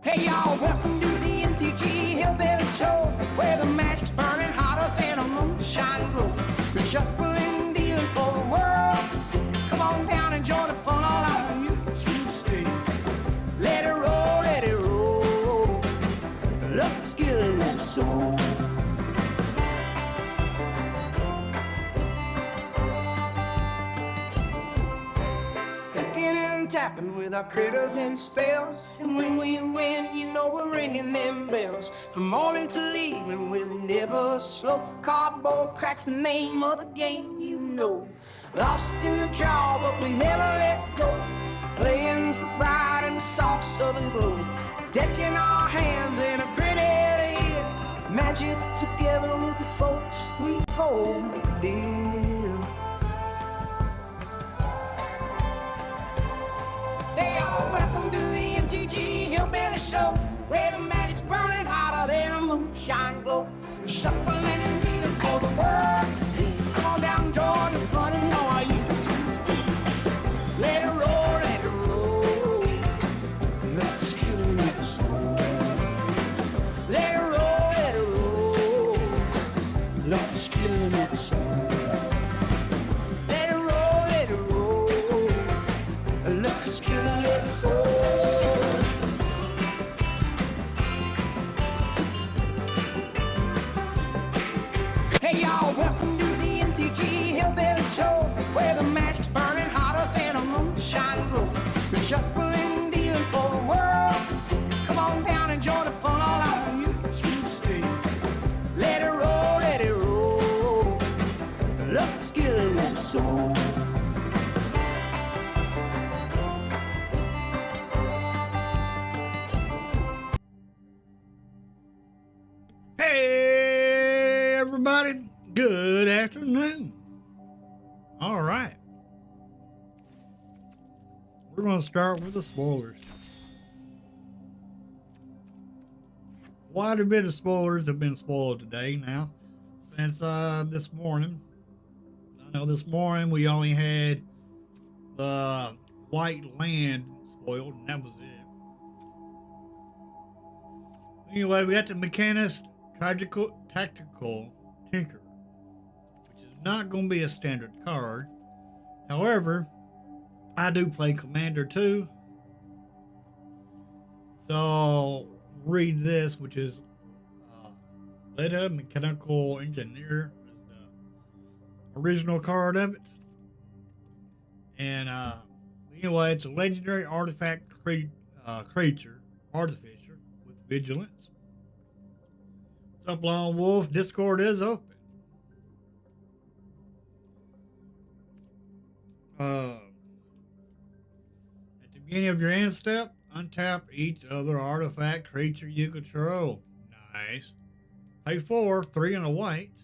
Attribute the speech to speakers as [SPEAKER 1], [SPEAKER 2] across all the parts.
[SPEAKER 1] Hey y'all, welcome to the mtga Hillbilly Show, where the magic's burning hotter than a moonshine glow. We're shuffling, dealing for the world to see. Come on down and join the fun, all out of you to stay. Let it roll, let it roll. Let's get a little soul. Tapping with our critters and spells, and when we win, you know we're ringing them bells. From morning till evening, we're never slow. Cardboard cracks the name of the game, you know. Lost in the draw, but we never let go. Playing for pride in the soft southern glow. Decking our hands in a grinning ear. Magic together with the folks we hold dear. Hey y'all, welcome to the mtga Hillbilly Show, where the magic's burning hotter than a moonshine glow. We're shuffling and dealing for the world to see. Come on down, join the fun and know how you Tuesday. Let it roll, let it roll. Let's get a little soul. Let it roll, let it roll. Let's get a little soul. Let it roll, let it roll. Let's get a little soul. Hey y'all, welcome to the mtga Hillbilly Show, where the magic's burning hotter than a moonshine glow. We're shuffling, dealing for the world to see. Come on down and join the fun, all out of you to stay. Let it roll, let it roll. Let's get a little soul.
[SPEAKER 2] Hey, everybody. Good afternoon. All right. We're going to start with the spoilers. Quite a bit of spoilers have been spoiled today now since this morning. I know this morning we only had the White Land spoiled, and that was it. Anyway, we got the Mechanist Tactical Tinker, which is not going to be a standard card. However, I do play Commander too, so I'll read this, which is Leda Mechanical Engineer is the original card of it. And anyway, it's a legendary artifact creature, artificer with vigilance. What's up, Lone Wolf? Discord is open. At the beginning of your end step, untap each other artifact creature you control. Nice. Pay 4, 3 and a white.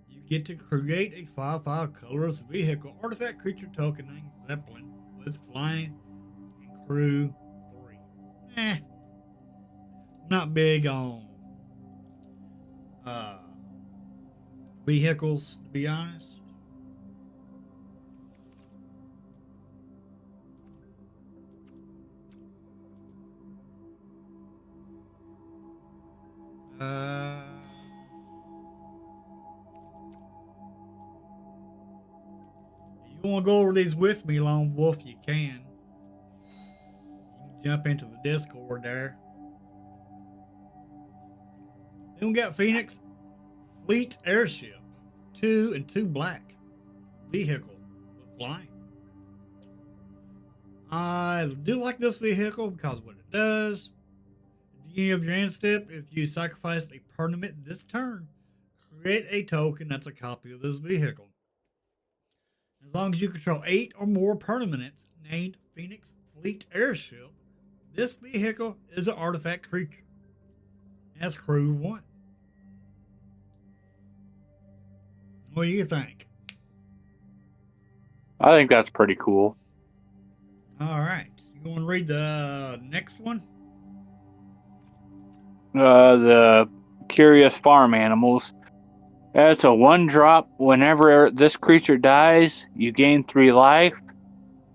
[SPEAKER 2] You get to create a 5/5 colorless vehicle artifact creature token named Zeppelin with flying and crew 3. Not big on vehicles, to be honest. You want to go over these with me, Lone Wolf, you can. You can jump into the Discord there. Then we got Phoenix Fleet Airship, 2 and 2 black vehicle with flying. I do like this vehicle because what it does, at the beginning of your end step, if you sacrifice a permanent this turn, create a token that's a copy of this vehicle. As long as you control 8 or more permanents named Phoenix Fleet Airship, this vehicle is an artifact creature. That's crew 1. What do you think?
[SPEAKER 3] I think that's pretty cool.
[SPEAKER 2] All right. You want to read the next one?
[SPEAKER 3] The Curious Farm Animals. It's a 1-drop. Whenever this creature dies, you gain 3 life.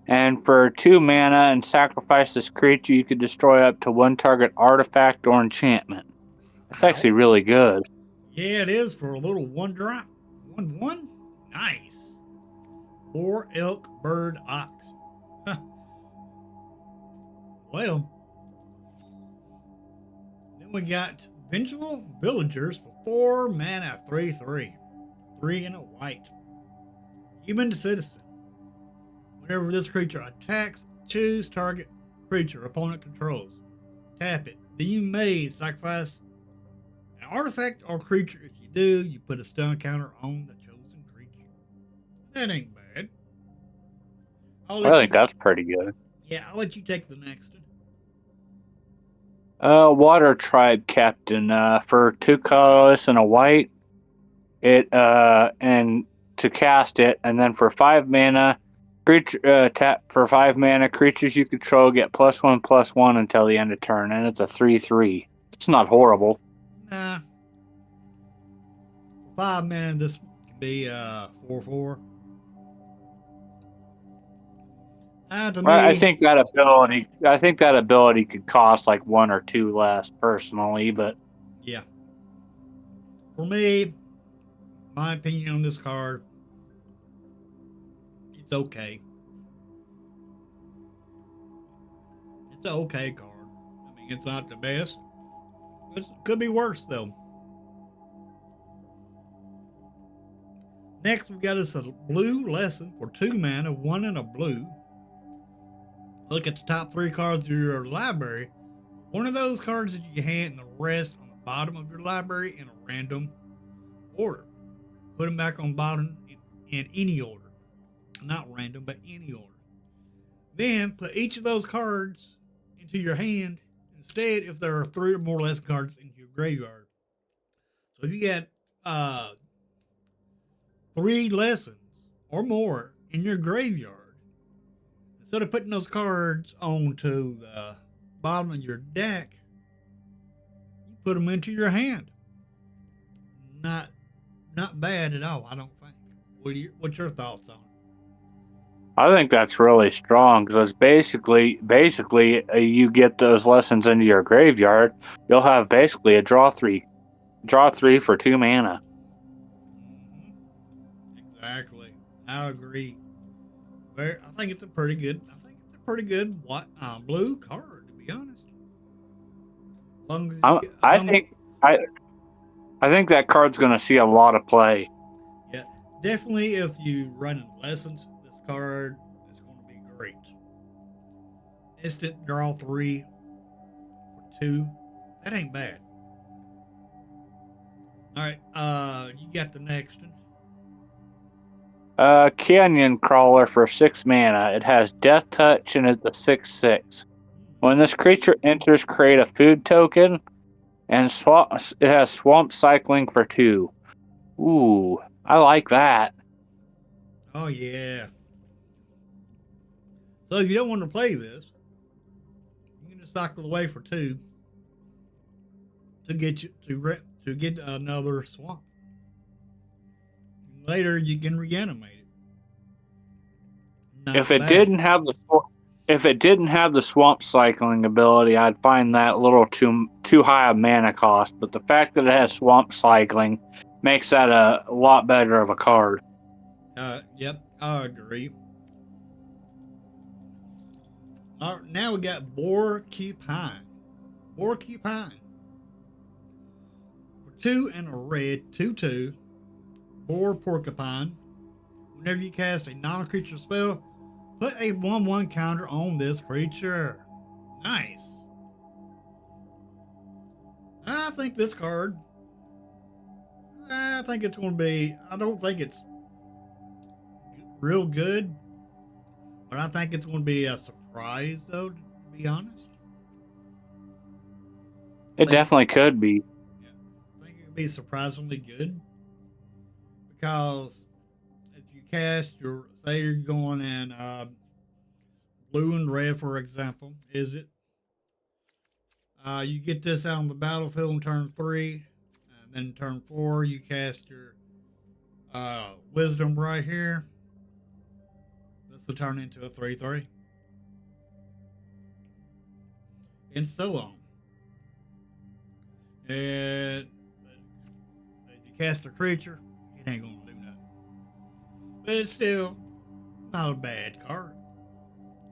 [SPEAKER 3] And for 2 mana and sacrifice this creature, you could destroy up to 1 target artifact or enchantment. That's
[SPEAKER 2] Wow.
[SPEAKER 3] actually really good.
[SPEAKER 2] Yeah, it is for a little 1 drop. 1/1? Nice. Boar, elk, bird, ox. Huh. Well, then we got Vengeful Villagers for 4 mana, 3/3. 3 and a white. Human Citizen. Whenever this creature attacks, choose target creature opponent controls. Tap it. Then you may sacrifice an artifact or creature. If you do, you put a stun counter on the chosen creature. That ain't bad.
[SPEAKER 3] I think that's pretty good.
[SPEAKER 2] Yeah, I'll let you take the next one.
[SPEAKER 3] Water Tribe Captain. For 2 colorless and a white, it and to cast it, and then for 5 mana, creature tap for 5 mana. Creatures you control get +1/+1 until the end of turn, and it's a 3/3. It's not horrible.
[SPEAKER 2] Nah. For 5 mana, this can be 4/4. To me,
[SPEAKER 3] I think that ability could cost like 1 or 2 less personally, but
[SPEAKER 2] yeah. For me, my opinion on this card, it's okay. It's an okay card. I mean, it's not the best. It could be worse, though. Next, we got us a blue lesson for 2 mana, 1 and a blue. Look at the top 3 cards of your library. One of those cards that you hand and the rest on the bottom of your library in a random order. Put them back on bottom in any order. Not random, but any order. Then put each of those cards into your hand instead if there are 3 or more less cards in your graveyard. So if you got 3 lessons or more in your graveyard, instead of putting those cards onto the bottom of your deck, you put them into your hand. Not bad at all, I don't think. What's your thoughts on it?
[SPEAKER 3] I think that's really strong because basically you get those lessons into your graveyard, you'll have basically a draw 3 for 2 mana.
[SPEAKER 2] Exactly, I agree. I think it's a pretty good. Blue card, to be honest.
[SPEAKER 3] I think that card's going to see a lot of play.
[SPEAKER 2] Yeah, definitely. If you run in lessons, this card is going to be great. Instant draw 3 for 2. That ain't bad. All right, you got the next one.
[SPEAKER 3] Canyon Crawler for 6 mana. It has Death Touch and it's a 6/6. When this creature enters, create a food token, and it has Swamp Cycling for 2. Ooh, I like that.
[SPEAKER 2] Oh yeah. So if you don't want to play this, you can just cycle away for 2 to get another swamp. Later, you can reanimate it.
[SPEAKER 3] If it didn't have the swamp cycling ability, I'd find that a little too high a mana cost. But the fact that it has swamp cycling makes that a lot better of a card.
[SPEAKER 2] Yep, I agree. All right, now we got Porcupine. Porcupine. For 2 and a red, 2/2. Boar Porcupine. Whenever you cast a non-creature spell, put a 1/1 counter on this creature. Nice. I think this card, I think it's going to be, I don't think it's real good, but I think it's going to be a surprise, though, to be honest.
[SPEAKER 3] It definitely could be.
[SPEAKER 2] Yeah, I think it could be surprisingly good. Because if you cast say you're going in blue and red, for example, is it? You get this out on the battlefield in turn 3, and then turn 4 you cast your wisdom right here. This will turn into a 3/3. And so on. And you cast a creature, it ain't gonna do nothing. But it's still not a bad card.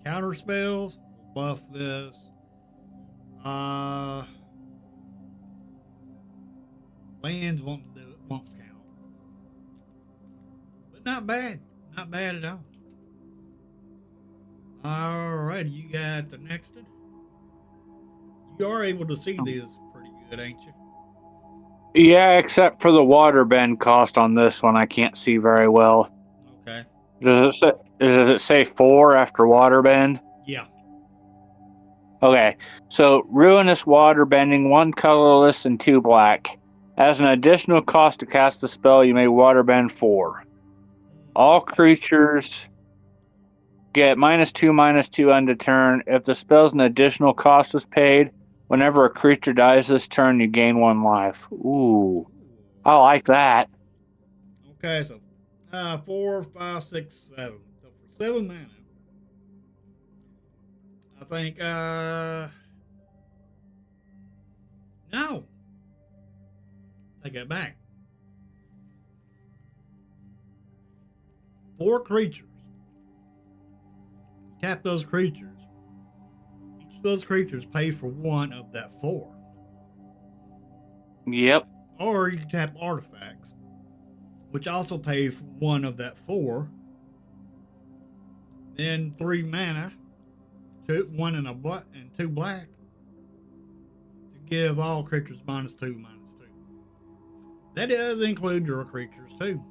[SPEAKER 2] Counter spells, buff this. Lands won't count. But not bad. Not bad at all. Alright, you got the next one. You are able to see these pretty good, ain't you?
[SPEAKER 3] Yeah, except for the water bend cost on this one, I can't see very well.
[SPEAKER 2] Okay.
[SPEAKER 3] Does it say 4 after water bend?
[SPEAKER 2] Yeah.
[SPEAKER 3] Okay, so ruinous water bending, 1 colorless and 2 black. As an additional cost to cast the spell, you may water bend 4. All creatures get -2/-2 end of turn. If the spell's an additional cost is paid, whenever a creature dies this turn, you gain 1 life. Ooh, I like that.
[SPEAKER 2] Okay, so 4, 5, 6, 7. So for 7 mana, I think no. Take it back. 4 creatures. Tap those creatures. Each of those creatures pay for 1 of that 4.
[SPEAKER 3] Yep.
[SPEAKER 2] Or you can tap artifacts, which also pay for 1 of that 4. Then 3 mana, 1 and 2 black, to give all creatures -2/-2. That does include your creatures too.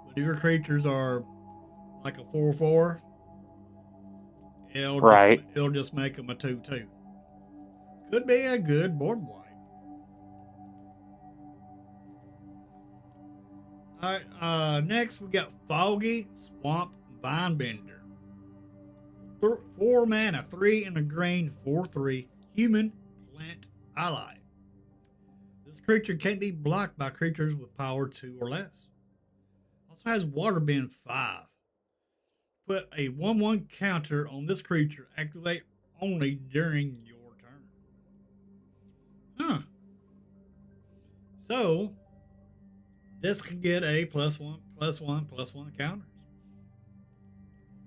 [SPEAKER 2] But if your creatures are like a 4/4, it'll just make them a 2/2. Could be a good board wipe. Alright, next we got Foggy Swamp Vinebender. 4 mana, 3 and a green, 4/3, human plant ally. This creature can't be blocked by creatures with power 2 or less. Also has water bend 5. Put a 1/1 counter on this creature, activate only during your turn. Huh. So, this can get a +1/+1/+1 counters.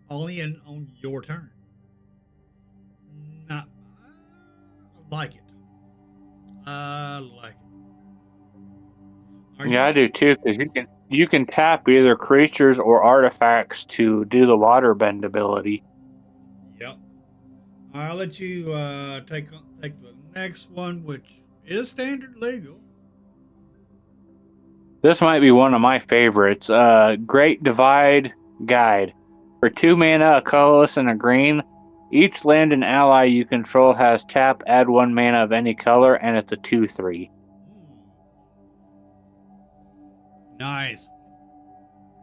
[SPEAKER 2] Only on your turn. Not, I like it. I like it.
[SPEAKER 3] I do too, because you can tap either creatures or artifacts to do the water bend ability.
[SPEAKER 2] Yep. I'll let you take the next one, which is standard legal.
[SPEAKER 3] This might be one of my favorites. Great Divide Guide. For 2 mana, a colorless and a green, each land and ally you control has tap, add 1 mana of any color, and it's a 2/3.
[SPEAKER 2] Nice.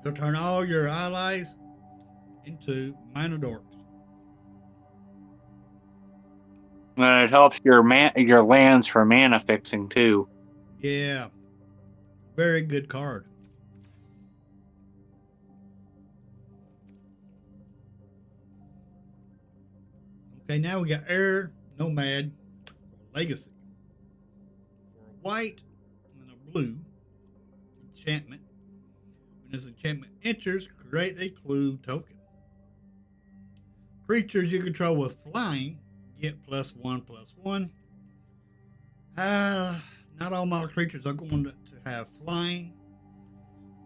[SPEAKER 2] You'll turn all your allies into mana dorks.
[SPEAKER 3] And it helps your lands for mana fixing too.
[SPEAKER 2] Yeah. Very good card. Okay, now we got Air Nomad Legacy. For a white and a blue enchantment. When this enchantment enters, create a clue token. Creatures you control with flying get +1/+1. Not all my creatures are going to have flying.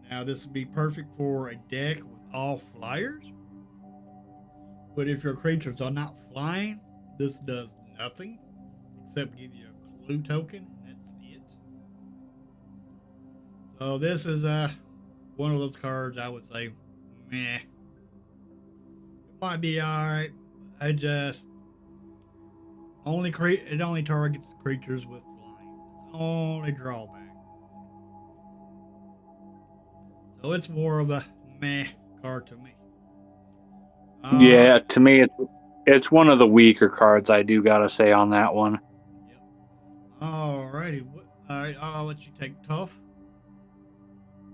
[SPEAKER 2] Now, this would be perfect for a deck with all flyers. But if your creatures are not flying, this does nothing except give you a clue token, and that's it. So this is one of those cards I would say, meh. It might be alright. I just it only targets creatures with flying. It's only drawback. So it's more of a meh card to me.
[SPEAKER 3] Yeah, to me it's one of the weaker cards, I do gotta say, on that one.
[SPEAKER 2] Yep. Alrighty. Alright, I'll let you take Tough.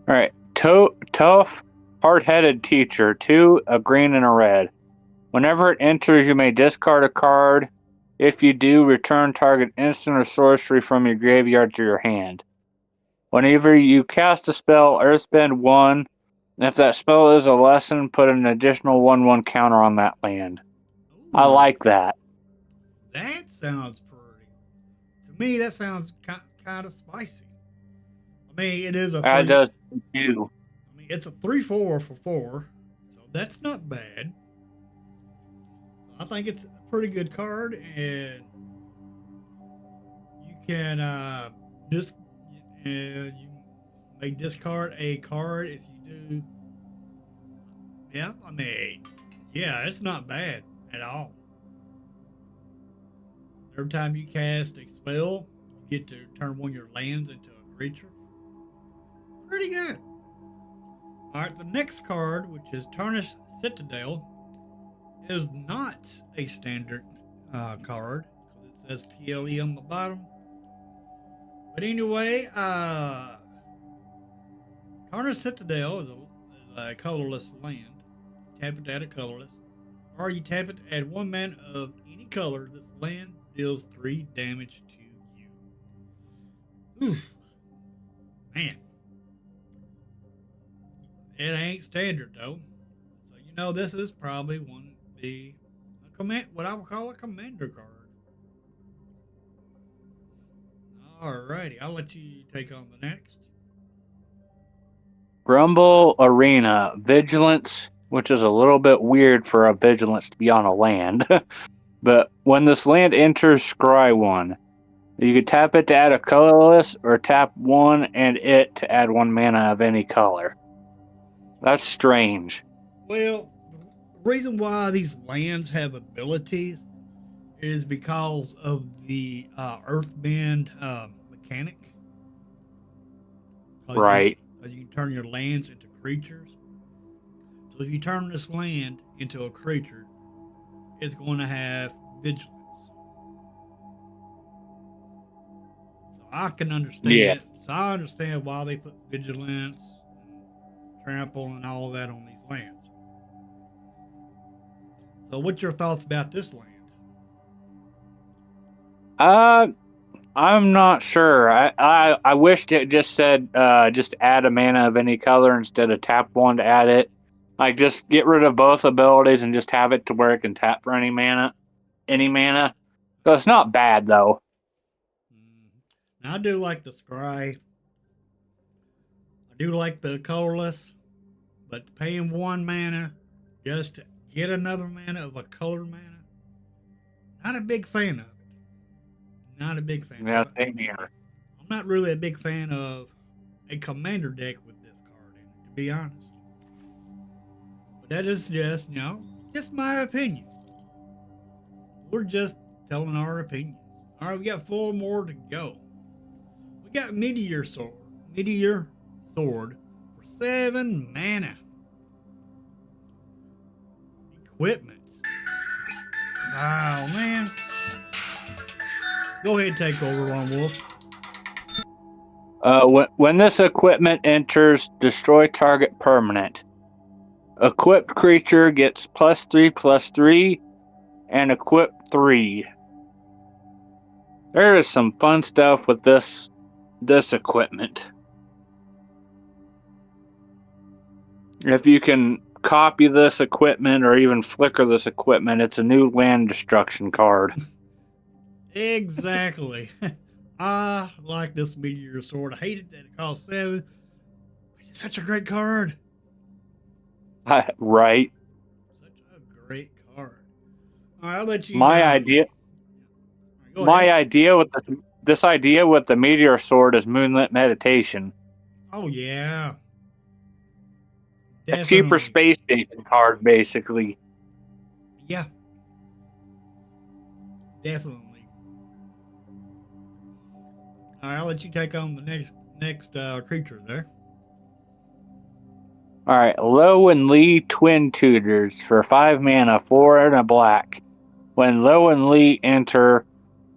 [SPEAKER 3] Alright, Tough Hard-headed teacher, 2, a green and a red. Whenever it enters, you may discard a card. If you do, return target instant or sorcery from your graveyard to your hand. Whenever you cast a spell, earthbend 1. And if that spell is a lesson, put an additional 1/1 counter on that land. I
[SPEAKER 2] Ooh,
[SPEAKER 3] like that.
[SPEAKER 2] that sounds pretty. To me, that sounds kind of spicy. I mean, it is a
[SPEAKER 3] That
[SPEAKER 2] 3.
[SPEAKER 3] does too.
[SPEAKER 2] I mean, it's a 3/4 for 4, so that's not bad. So I think it's a pretty good card, and you can you may discard a card if you do. Yeah, I mean, yeah, it's not bad at all. Every time you cast a spell, you get to turn one of your lands into a creature. Pretty good. Alright, the next card, which is Tarnished Citadel, is not a standard card, because it says TLE on the bottom. But anyway, Tarnished Citadel is a colorless land. Tap it to add a colorless. Or you tap it to add 1 mana of any color. This land deals 3 damage to you. Oof. Man. It ain't standard though. So you know this is probably one of the what I would call a commander card. Alrighty, I'll let you take on the next.
[SPEAKER 3] Grumble Arena, Vigilance, which is a little bit weird for a Vigilance to be on a land. But when this land enters, scry 1. You can tap it to add a colorless, or tap 1 and it to add 1 mana of any color. That's strange.
[SPEAKER 2] Well, the reason why these lands have abilities is because of the Earthbend mechanic.
[SPEAKER 3] Right.
[SPEAKER 2] You can turn your lands into creatures. So if you turn this land into a creature, it's going to have vigilance. So I can understand.
[SPEAKER 3] Yeah.
[SPEAKER 2] So I understand why they put vigilance, trample, and all of that on these lands. So what's your thoughts about this land?
[SPEAKER 3] I'm not sure. I wished it just said just add a mana of any color instead of tap 1 to add it. Like just get rid of both abilities and just have it to where it can tap for any mana. So it's not bad though.
[SPEAKER 2] Now, I do like the scry. I do like the colorless, but paying 1 mana just to get another mana of a colored mana, not a big fan of it. Not a big fan.
[SPEAKER 3] Yeah, same here.
[SPEAKER 2] I'm not really a big fan of a commander deck with this card in it, to be honest. But that is just, just my opinion. We're just telling our opinions. All right, we got 4 more to go. We got Meteor Sword for 7 mana. Equipment. Oh man. Go ahead and take over, Lone Wolf.
[SPEAKER 3] When this equipment enters, destroy target permanent. Equipped creature gets +3/+3 and equip 3. There is some fun stuff with this equipment. If you can copy this equipment or even flicker this equipment, it's a new land destruction card.
[SPEAKER 2] Exactly. I like this Meteor Sword. I hated that it cost 7. But it's such a great card.
[SPEAKER 3] Right.
[SPEAKER 2] Such a great card. All right, I'll let you.
[SPEAKER 3] My idea with this idea with the Meteor Sword is Moonlit Meditation.
[SPEAKER 2] Oh yeah.
[SPEAKER 3] A cheaper space station card, basically.
[SPEAKER 2] Yeah. Definitely. All right, I'll let you take on the next creature there.
[SPEAKER 3] All right, Lo and Lee Twin Tutors for 5 mana, 4 and a black. When Lo and Lee enter,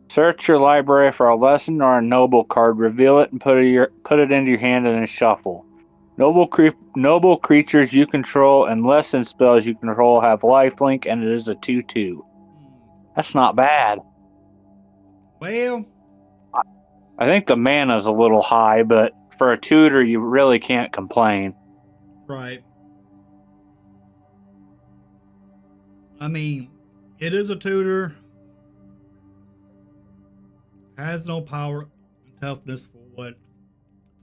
[SPEAKER 3] search your library for a lesson or a noble card, reveal it, and put it into your hand and then shuffle. Noble creatures you control and lessen spells you control have lifelink, and it is a 2/2. That's not bad.
[SPEAKER 2] Well,
[SPEAKER 3] I think the mana's a little high, but for a tutor, you really can't complain.
[SPEAKER 2] right. I mean, it is a tutor. Has no power and toughness for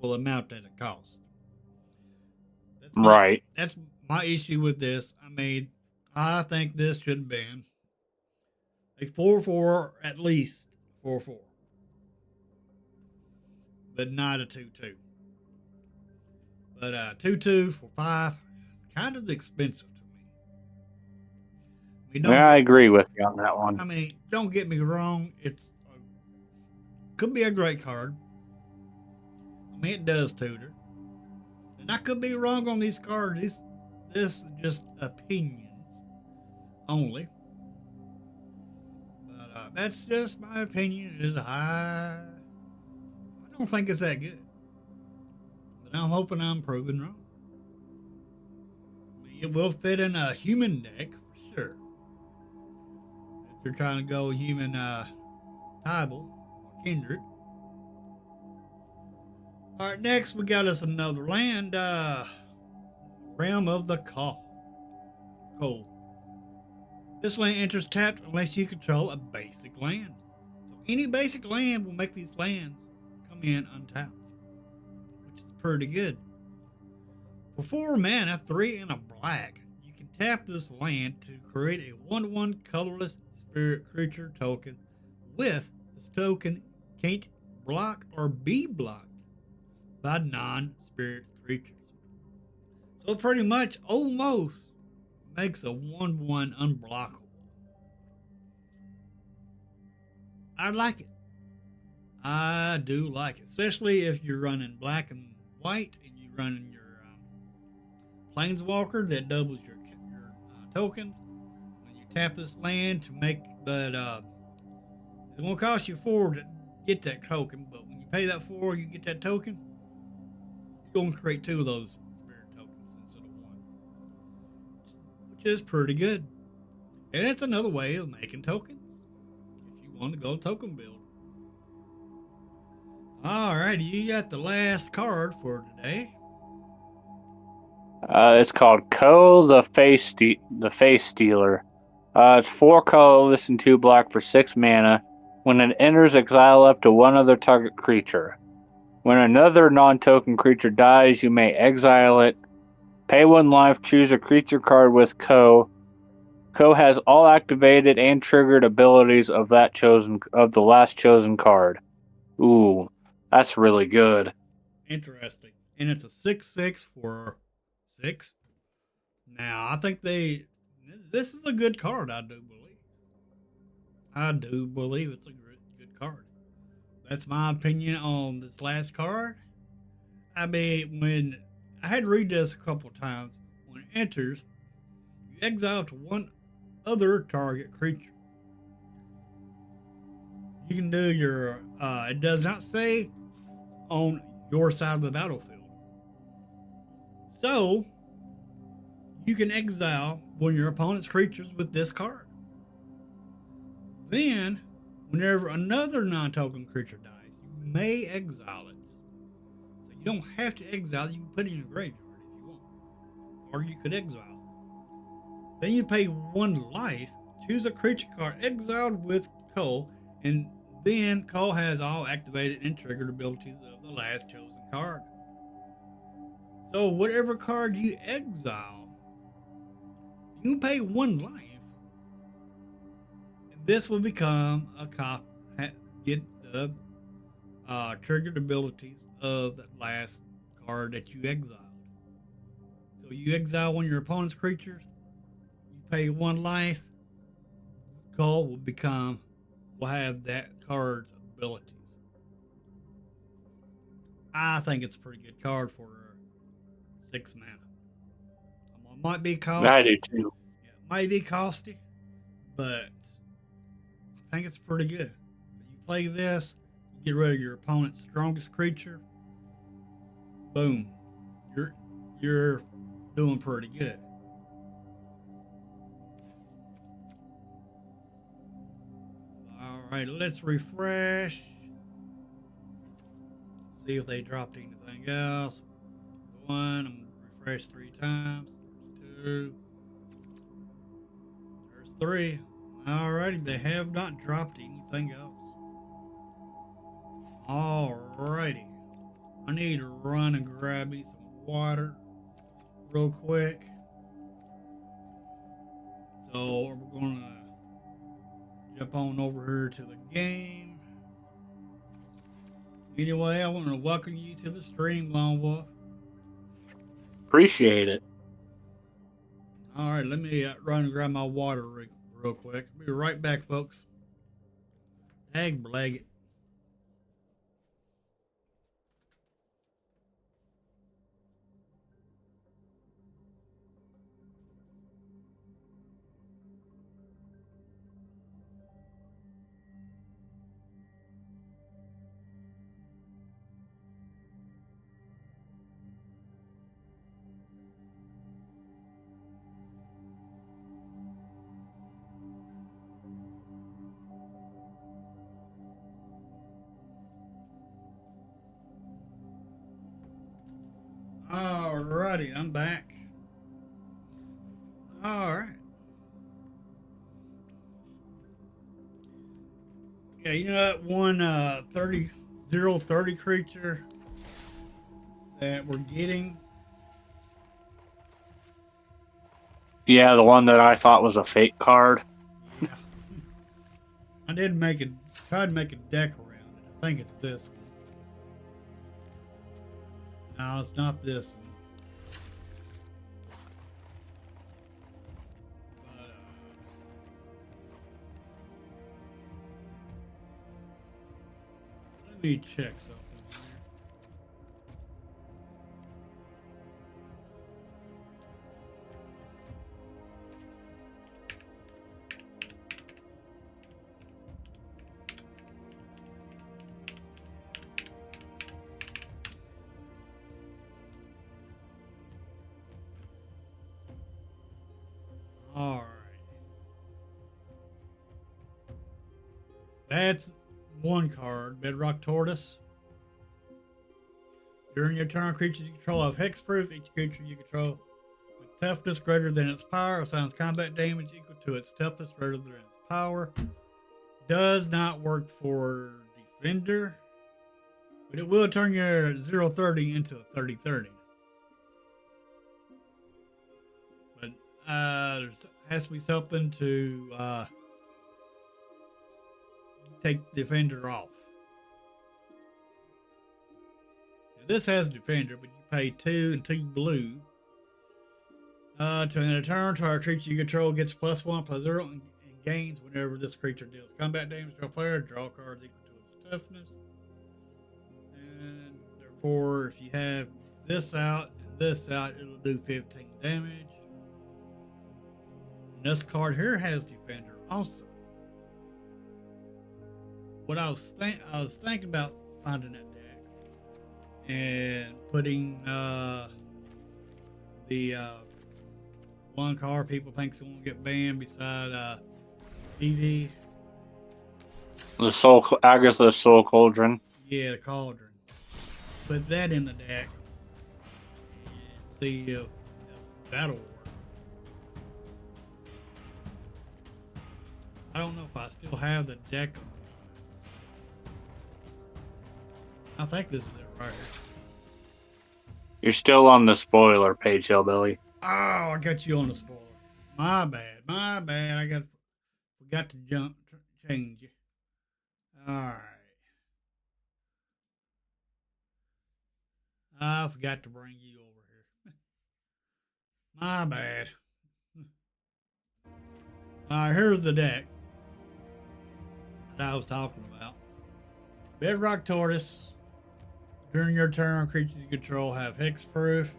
[SPEAKER 2] the amount that it costs.
[SPEAKER 3] Right.
[SPEAKER 2] That's my issue with this. I mean, I think this should have been a 4/4, at least 4/4, but not a 2/2. But 2/2 for 5, kind of expensive to me.
[SPEAKER 3] Yeah, I agree with you on that
[SPEAKER 2] I
[SPEAKER 3] one.
[SPEAKER 2] mean, don't get me wrong. Could be a great card. I mean, it does tutor, and I could be wrong on these cards. This is just opinions only. But that's just my opinion. I don't think it's that good. But I'm hoping I'm proven wrong. I mean, it will fit in a human deck for sure. If you're trying to go human Tybal or Kindred. Alright, next we got us another land. Realm of the Cold. This land enters tapped unless you control a basic land. So any basic land will make these lands come in untapped, which is pretty good. For 4 mana, 3 and a black, you can tap this land to create a 1/1 colorless spirit creature token with this token can't block or be blocked by non-spirit creatures. So it pretty much almost makes a 1/1 unblockable. I like it. I do like it, especially if you're running black and white and you're running your Planeswalker that doubles your tokens. When you tap this land to make that, it's going to cost you 4 to get that token, but when you pay that 4, you get that token. You're going to create 2 of those spirit tokens instead of 1, which is pretty good. And it's another way of making tokens if you want to go token build. Alrighty, you got the last card for today.
[SPEAKER 3] It's called Ko the Face Stealer. It's 4 colorless and 2 black for 6 mana. When it enters, exile up to 1 other target creature. When another non-token creature dies, you may exile it. Pay 1 life, choose a creature card with Ko. Ko has all activated and triggered abilities of the last chosen card. Ooh, that's really good.
[SPEAKER 2] Interesting. And it's a 6/6 for 6. Now, I think this is a good card, I do believe. I do believe it's a good card. That's my opinion on this last card. I mean, when I had to read this a couple times, when it enters, you exile to 1 other target creature. You can do your, it does not say on your side of the battlefield. So, you can exile one of your opponent's creatures with this card. Then, whenever another non-token creature dies, you may exile it. So you don't have to exile it, you can put it in your graveyard if you want. Or you could exile. Then you pay 1 life, choose a creature card exiled with Ko, and then Ko has all activated and triggered abilities of the last chosen card. So whatever card you exile, you pay 1 life. And this will become a get the triggered abilities of that last card that you exiled. So you exile one of your opponent's creatures, you pay 1 life, Ko will have that card's abilities. I think it's a pretty good card for 6 mana. It might be costly.
[SPEAKER 3] I do too.
[SPEAKER 2] Yeah, it might be costly, but I think it's pretty good. You play this, you get rid of your opponent's strongest creature. Boom. you're doing pretty good. All right, let's refresh. See if they dropped anything else. One, I'm gonna refresh 3 times. There's two. There's three. Alrighty, they have not dropped anything else. Alrighty. I need to run and grab me some water real quick. So we're gonna jump on over here to the game. Anyway, I want to welcome you to the stream, Lone Wolf.
[SPEAKER 3] Appreciate it.
[SPEAKER 2] All right, let me run and grab my water real quick. I'll be right back, folks. Egg blag. Alrighty, I'm back. Alright. Yeah, you know that one 030 creature that we're getting?
[SPEAKER 3] Yeah, the one that I thought was a fake card.
[SPEAKER 2] Yeah. I did tried to make a deck around it. I think it's this one. No, it's not this one. But, let me check something. All right. That's one card, Bedrock Tortoise. During your turn, creatures you control have hexproof. Each creature you control with toughness greater than its power assigns combat damage equal to its toughness greater than its power. Does not work for Defender, but it will turn your 030 into a 3030. But there has to be something to take Defender off. Now, this has Defender, but you pay 2 and 2 blue. To end a turn, target creature you control gets +1/+0 and gains whenever this creature deals combat damage to a player. Draw cards equal to its toughness. And therefore, if you have this out and this out, it'll do 15 damage. And this card here has Defender also. What I was thinking about finding that deck and putting the one card people think is going to get banned beside DV.
[SPEAKER 3] I guess the Soul Cauldron.
[SPEAKER 2] Yeah, the Cauldron. Put that in the deck and see if that'll work. I don't know if I still have the deck. I think this is it right here.
[SPEAKER 3] You're still on the spoiler page, Hillbilly.
[SPEAKER 2] Oh, I got you on the spoiler. My bad. I forgot to change it. All right. I forgot to bring you over here. My bad. All right, here's the deck that I was talking about. Bedrock Tortoise. During your turn, creatures you control have hexproof,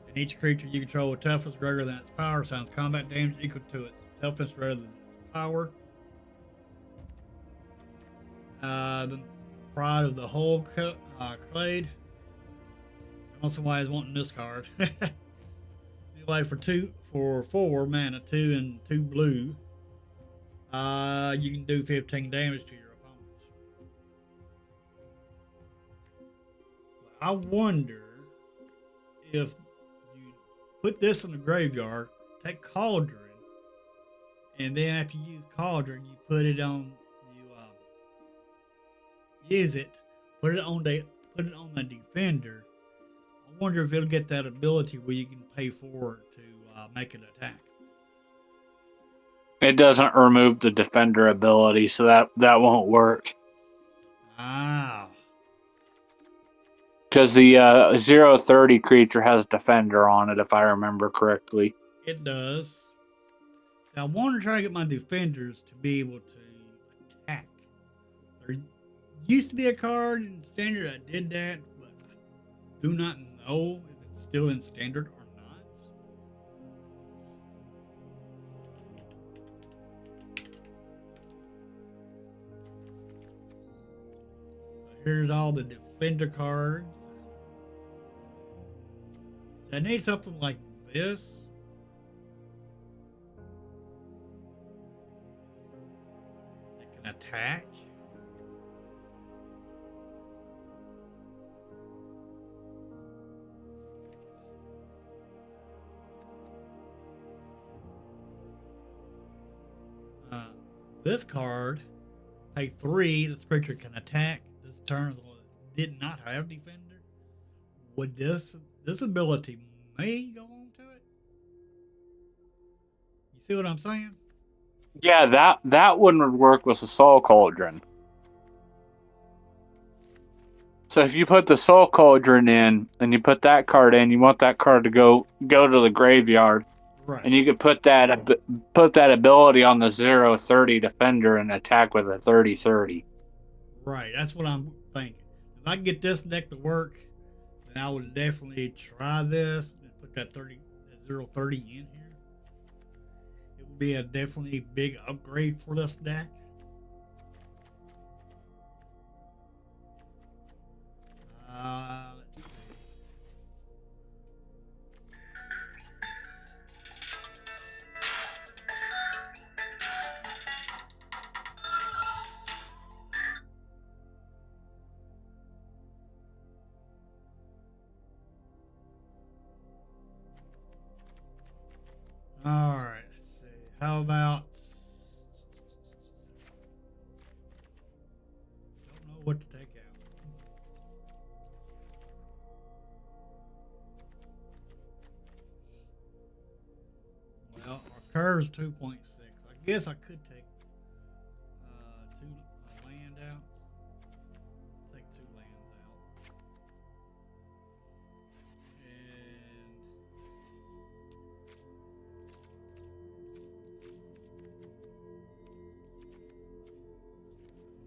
[SPEAKER 2] and each creature you control with toughness greater than its power assigns combat damage equal to its toughness greater than its power. The Pride of the Whole Clade. know somebody's wanting this card. Anyway, for 4 mana, 2 and 2 blue, you can do 15 damage to your opponents. I wonder if you put this in the graveyard, take Cauldron, and then after you use Cauldron, you put it on, use it, put it on the defender. I wonder if it'll get that ability where you can pay 4 to make an attack.
[SPEAKER 3] It doesn't remove the defender ability, so that won't work.
[SPEAKER 2] Ah.
[SPEAKER 3] Because the 0/30 creature has defender on it, if I remember correctly.
[SPEAKER 2] It does. So I want to try to get my defenders to be able to attack. There used to be a card in standard that did that, but I do not know if it's still in standard or not. Here's all the defender cards. I need something like this. That can attack. This card, pay 3, this creature can attack. This turn did not have defender. Would this ability may go on to it? You see what I'm saying?
[SPEAKER 3] Yeah, that wouldn't work with the Soul Cauldron. So if you put the Soul Cauldron in, and you put that card in, you want that card to go to the graveyard.
[SPEAKER 2] Right.
[SPEAKER 3] And you could put that ability on the 0/30 defender and attack with a 30/30.
[SPEAKER 2] Right, that's what I'm thinking. If I can get this deck to work, then I would definitely try this and put that 0/30 in here. It would be a definitely big upgrade for this deck. Let's see. All right, let's see. How about? Don't know what to take out. Well, our curve's 2.6. I guess I could take 2 land out. Take 2 lands out.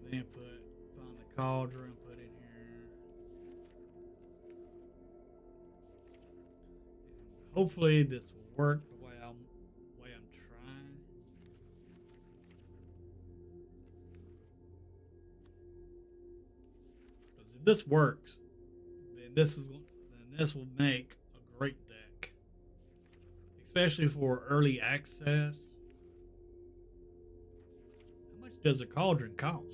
[SPEAKER 2] And then find the cauldron, put in here. And hopefully this will work the way I'm trying. Because if this works, then this will make a great deck, especially for early access. How much does a cauldron cost?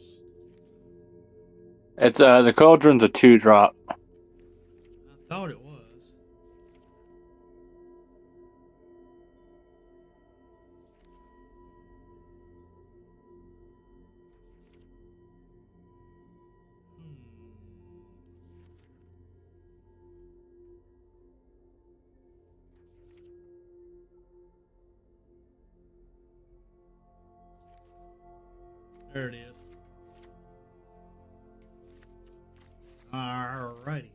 [SPEAKER 3] It's the Cauldron's a 2-drop.
[SPEAKER 2] I thought it was. There it is. Alrighty.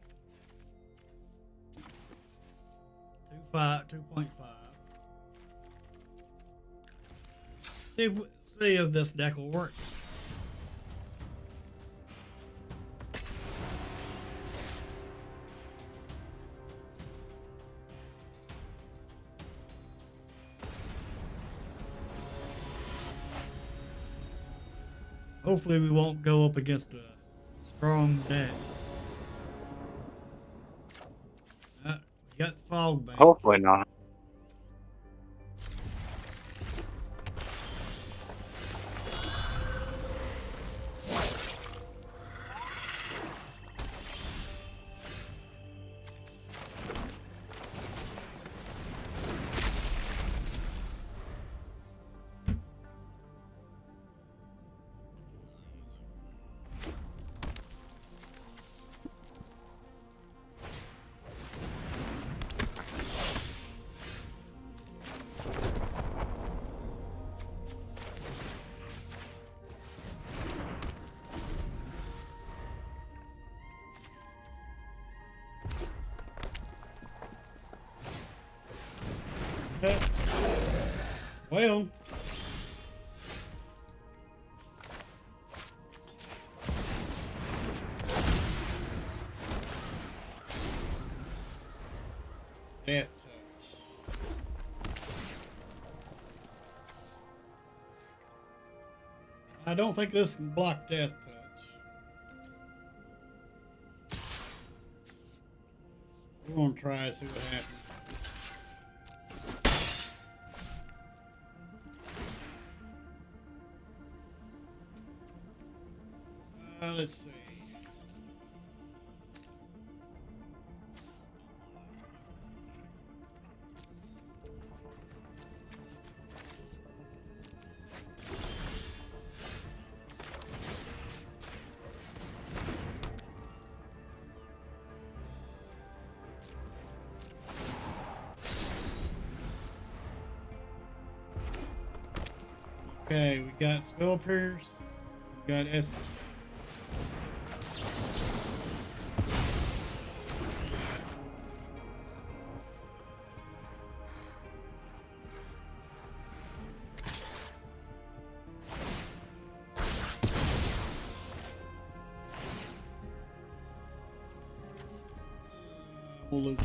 [SPEAKER 2] 2.5. See if this deck will work. Hopefully we won't go up against a strong deck. You got the fog bank.
[SPEAKER 3] Hopefully not.
[SPEAKER 2] Okay. Well, death touch. I don't think this can block death touch. We're gonna try and see what happens. Let's see. Okay, we got Spell Pierce. We got S. We'll lose.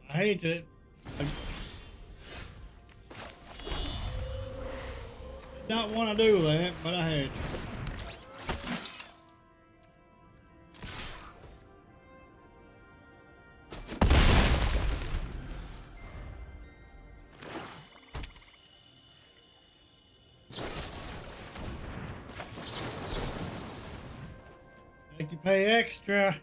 [SPEAKER 2] I hate it. Did not want to do that, but I had to. Make you pay extra.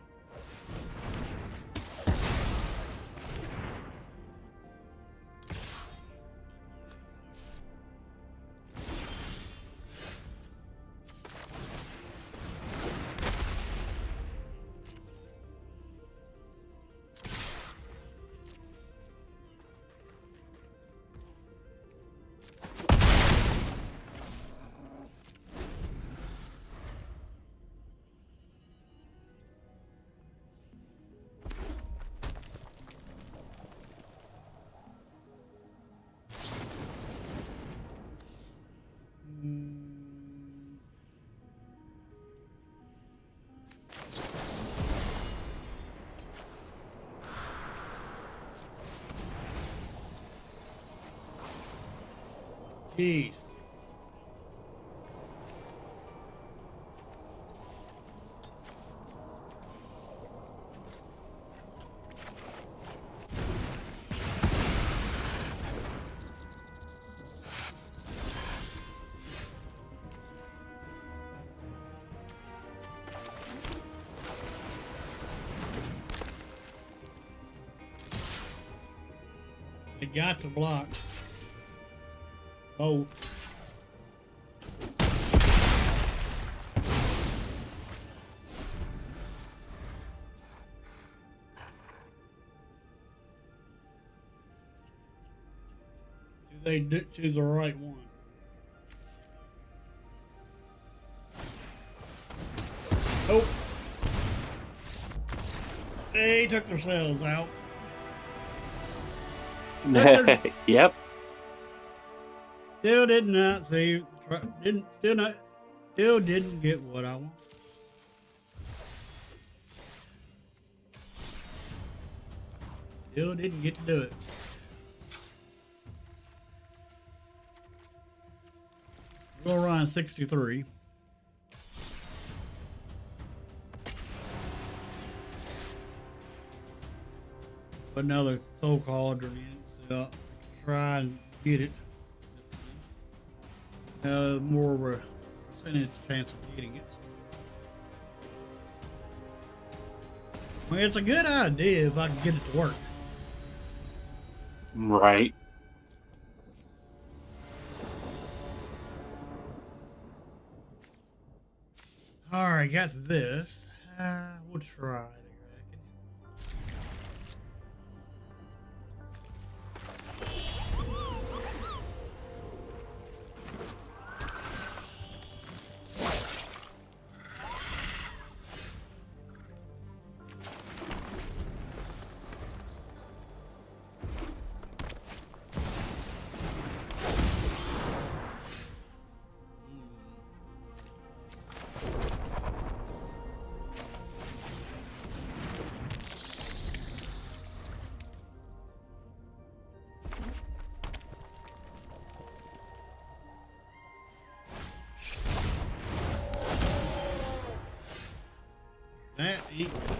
[SPEAKER 2] Jeez. They got to block both. They did choose the right one. Oh, they took themselves out.
[SPEAKER 3] Yep.
[SPEAKER 2] Still did not see. Didn't still not. Still didn't get what I want. Still didn't get to do it. We'll run 63. Put another soul cauldron in, so try and get it. More of a percentage chance of getting it. I mean, it's a good idea if I can get it to work.
[SPEAKER 3] Right.
[SPEAKER 2] All right, got this. We'll try it. That ain't good.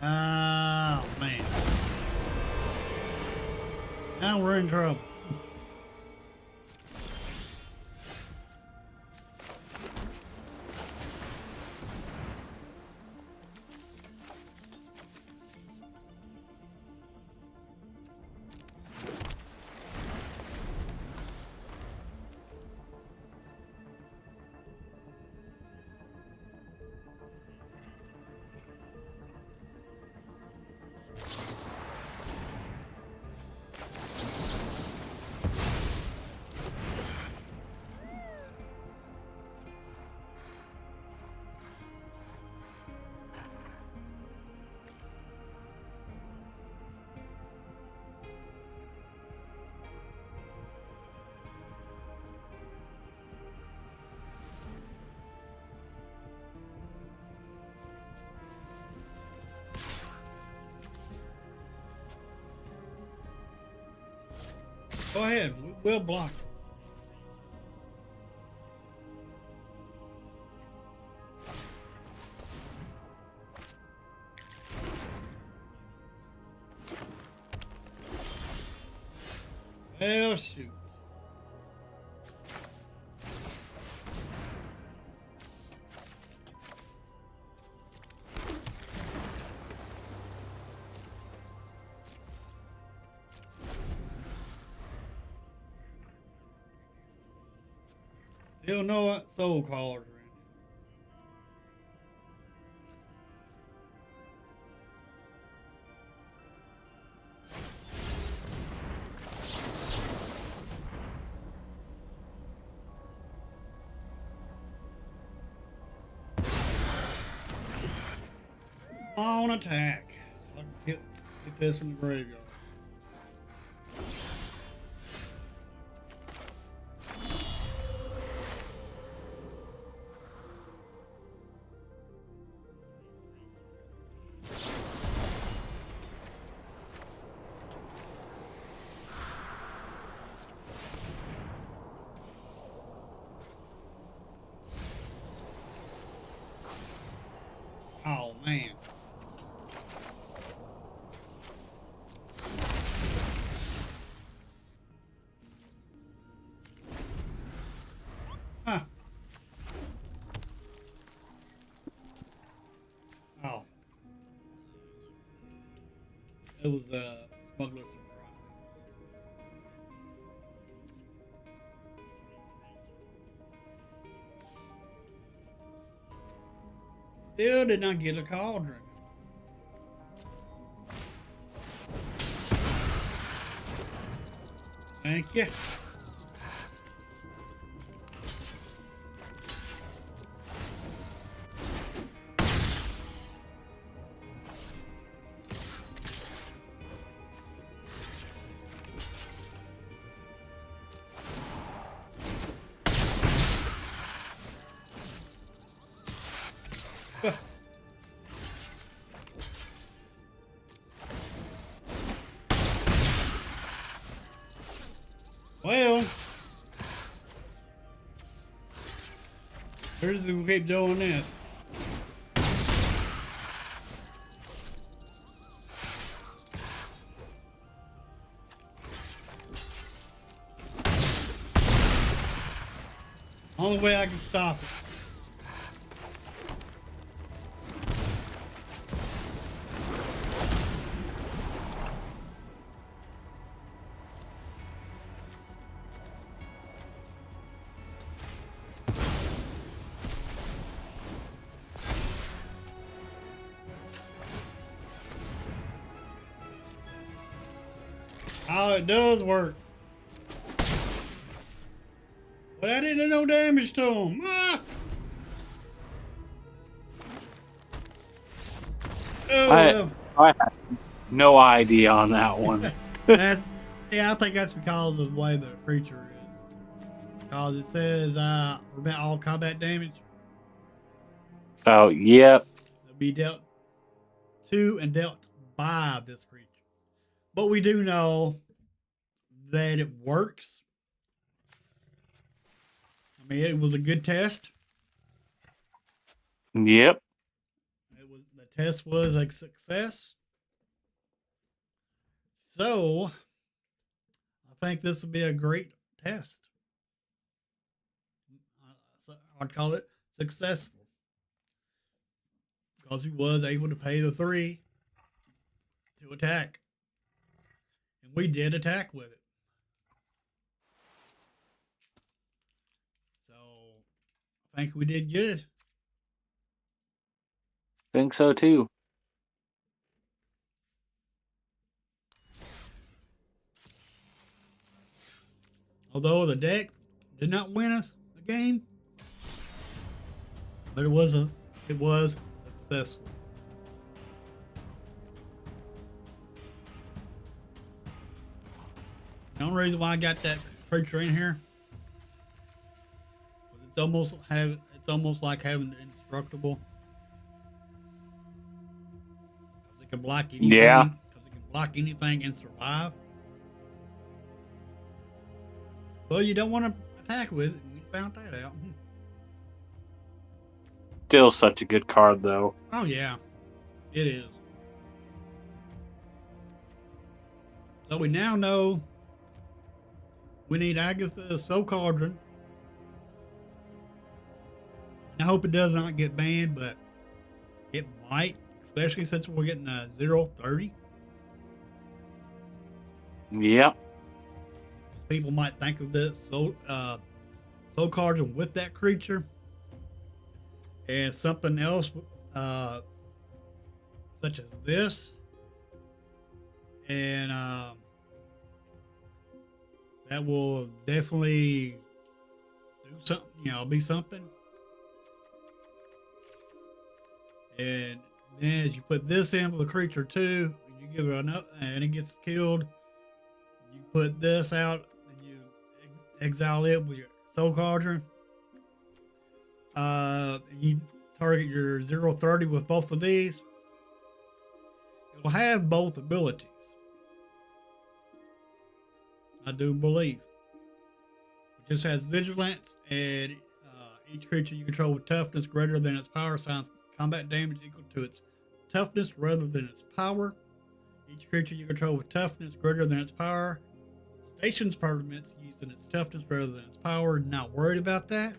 [SPEAKER 2] Oh, man. Now we're in trouble. Go ahead. We'll block. Well, shoot. Still know what soul callers are in. On attack. So I can get this in the graveyard. Oh, man. Huh. Oh. It was a smuggler surprise. Still did not get a cauldron. Thank you. Well, we're just gonna keep doing this. Only way I can stop it. Oh, it does work. But I didn't do no damage to him. Ah! Oh,
[SPEAKER 3] I have no idea on that one.
[SPEAKER 2] yeah, I think that's because of the way the creature is. Because it says prevent all combat damage.
[SPEAKER 3] Oh, yep.
[SPEAKER 2] It'll be dealt to and dealt by this creature. But we do know that it works. I mean, it was a good test.
[SPEAKER 3] Yep.
[SPEAKER 2] The test was a success. So, I think this would be a great test. I'd call it successful because he was able to pay the 3 to attack, and we did attack with it. So, I think we did good.
[SPEAKER 3] Think so too.
[SPEAKER 2] Although the deck did not win us the game, but it was successful. The only reason why I got that creature in here was it's almost like having indestructible. Because it can block anything.
[SPEAKER 3] Yeah.
[SPEAKER 2] Because it can block anything and survive. Well, you don't want to attack with it. We found that out.
[SPEAKER 3] Still such a good card, though.
[SPEAKER 2] Oh yeah, it is. So we now know we need Agatha's Soul Cauldron. I hope it does not get banned, but it might, especially since we're getting a 0-30.
[SPEAKER 3] Yep.
[SPEAKER 2] People might think of this Soul Cauldron with that creature and something else, such as this, and that will definitely do something. Be something. And then as you put this in with the creature too, you give it another, and it gets killed. You put this out, and you exile it with your Soul Cauldron. You target your 0-30 with both of these. It will have both abilities. I do believe. It just has vigilance, and each creature you control with toughness greater than its power signs combat damage equal to its toughness rather than its power. Each creature you control with toughness greater than its power stations permanents using its toughness rather than its power. Not worried about that.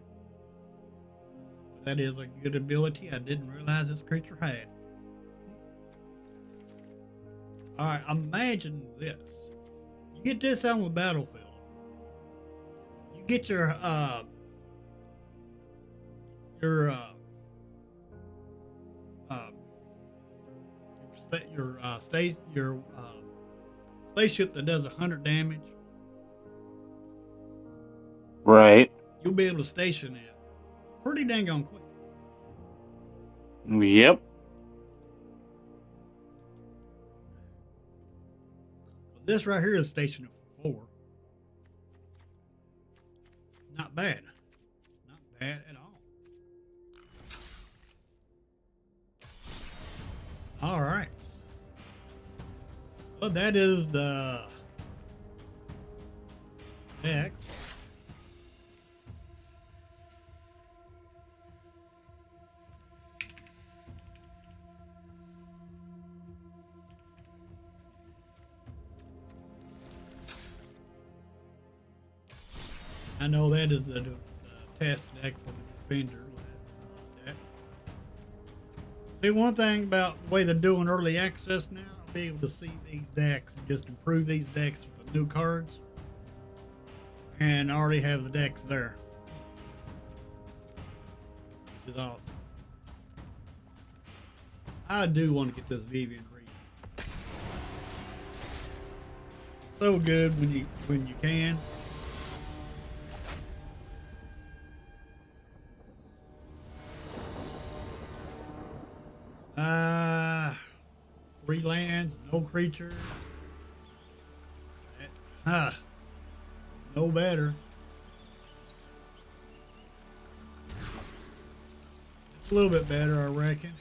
[SPEAKER 2] But that is a good ability I didn't realize this creature had. Alright, imagine this. You get this out on the battlefield. You get your spaceship that does 100 damage.
[SPEAKER 3] Right.
[SPEAKER 2] you'll be able to station it pretty dang on quick.
[SPEAKER 3] Yep.
[SPEAKER 2] This right here is stationed for 4. Not bad. Not bad at all. All right. Well, that is the deck. I know that is the test deck for the defender deck. See, one thing about the way they're doing early access now, I'll be able to see these decks and just improve these decks with the new cards. And I already have the decks there. Which is awesome. I do want to get this Vivian Reed. So good when you can. Three lands, no creatures. No better. It's a little bit better, I reckon.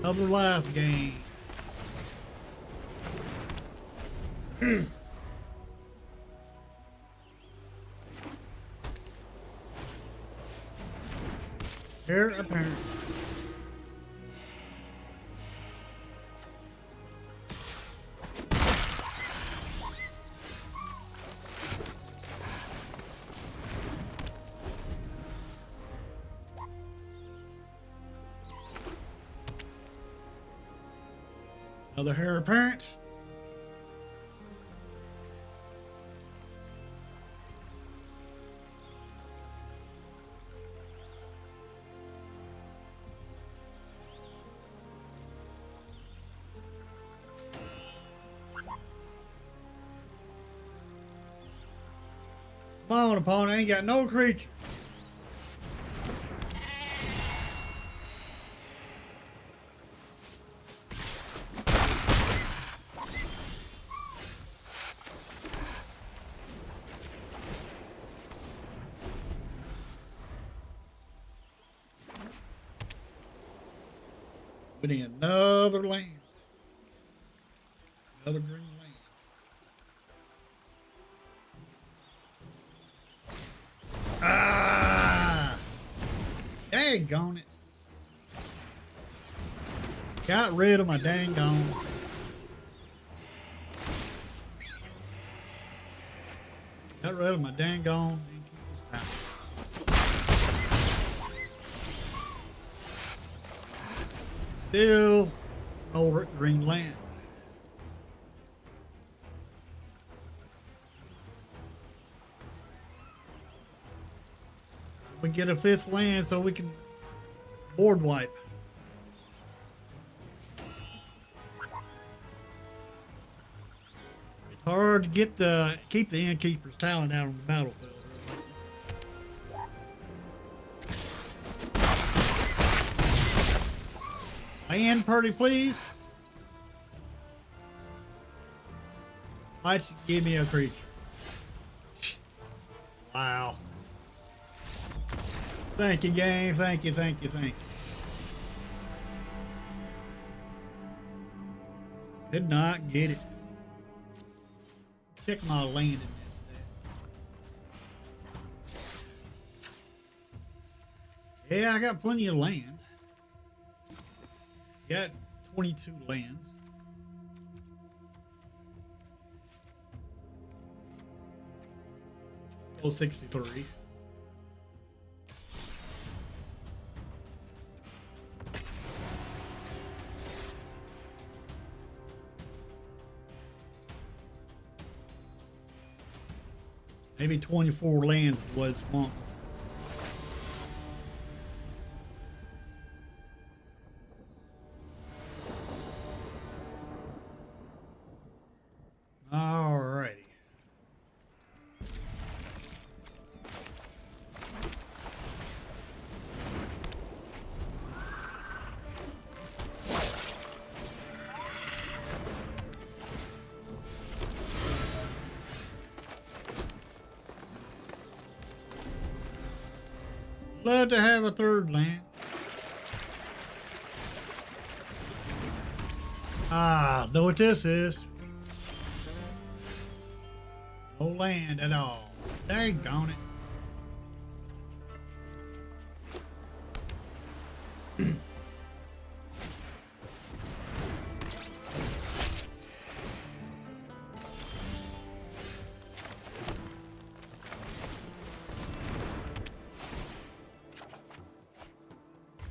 [SPEAKER 2] Another life game. Here apparent. Another hair apparent. Come on, opponent, ain't got no creature. We need another land. Another green land. Daggone it. Got rid of my dang gone. Got rid of my dang gone. Still over at green land. We get a 5th land so we can board wipe. It's hard to get keep the innkeeper's talent out on the battlefield. Land pretty please. Might you give me a creature? Wow. Thank you, game. Thank you, thank you, thank you. Could not get it. Check my land in this deck. Yeah, I got plenty of land. Got 22 lands. Let's go 63. Maybe 24 lands is what it's want. Alrighty. Love to have a third land. Ah, know what this is. No land at all. Daggone it.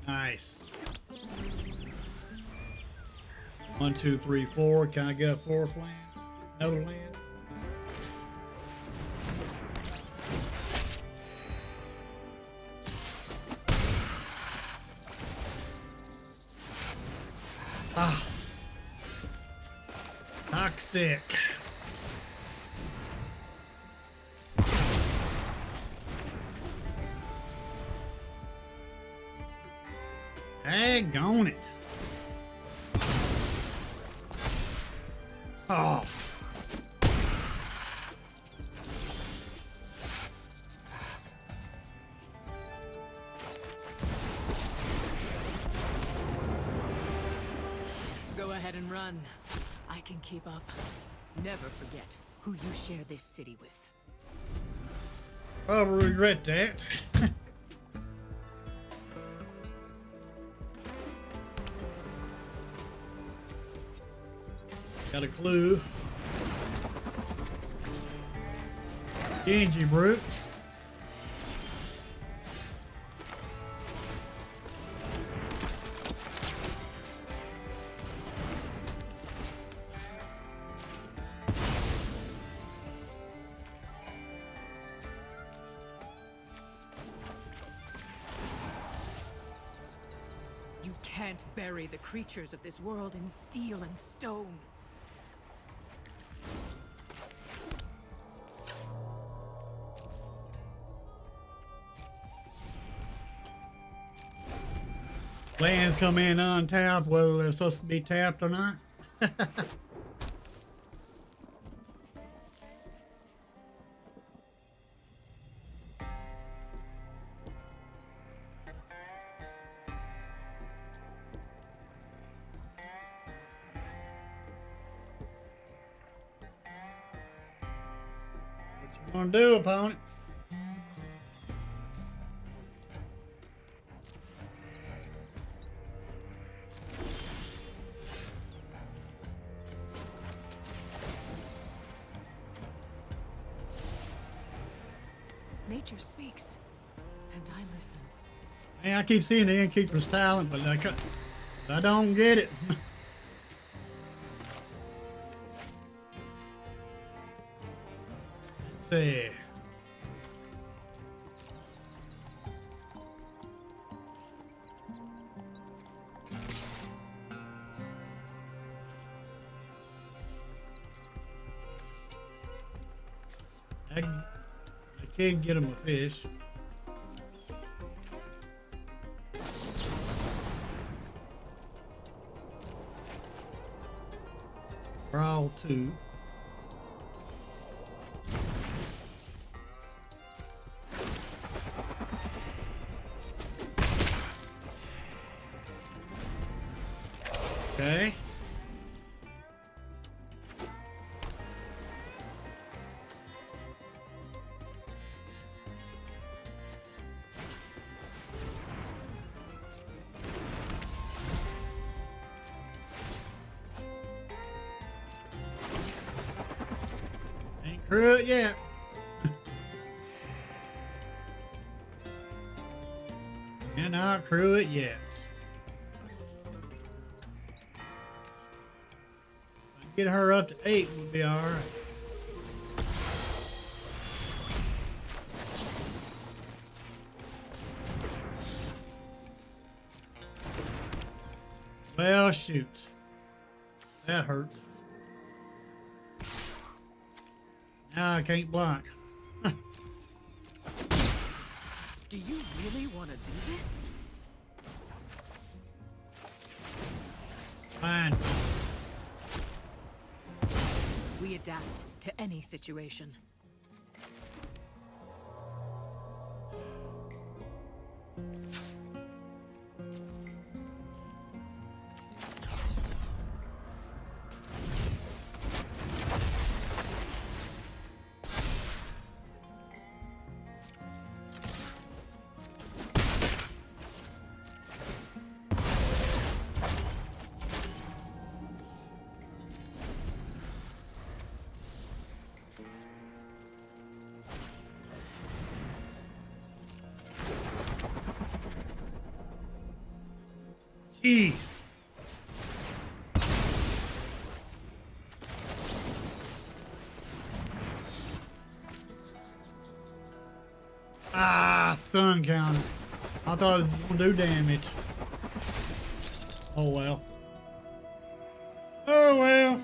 [SPEAKER 2] Nice. 1, 2, 3, 4. Can I get a fourth land? Another land? Ah. Toxic. Daggone it. Oh.
[SPEAKER 4] Go ahead and run. I can keep up. Never forget who you share this city with.
[SPEAKER 2] Probably regret that. Got a clue. Genji brute.
[SPEAKER 4] You can't bury the creatures of this world in steel and stone.
[SPEAKER 2] Lands come in untapped, whether they're supposed to be tapped or not. What you gonna do, opponent?
[SPEAKER 4] Nature speaks, and I listen.
[SPEAKER 2] Man, I keep seeing the innkeeper's talent, but I don't get it. Let's see. I can't get him a fish. Brawl 2. Okay. Ain't through it yet. Cannot crew it yet. If I get her up to 8, we'll be alright. Well, shoot. That hurts. Now I can't block.
[SPEAKER 4] Do you really want to do this?
[SPEAKER 2] Fine.
[SPEAKER 4] We adapt to any situation.
[SPEAKER 2] Jeez. Ah, stun counter. I thought it was gonna do damage. Oh well. Oh well.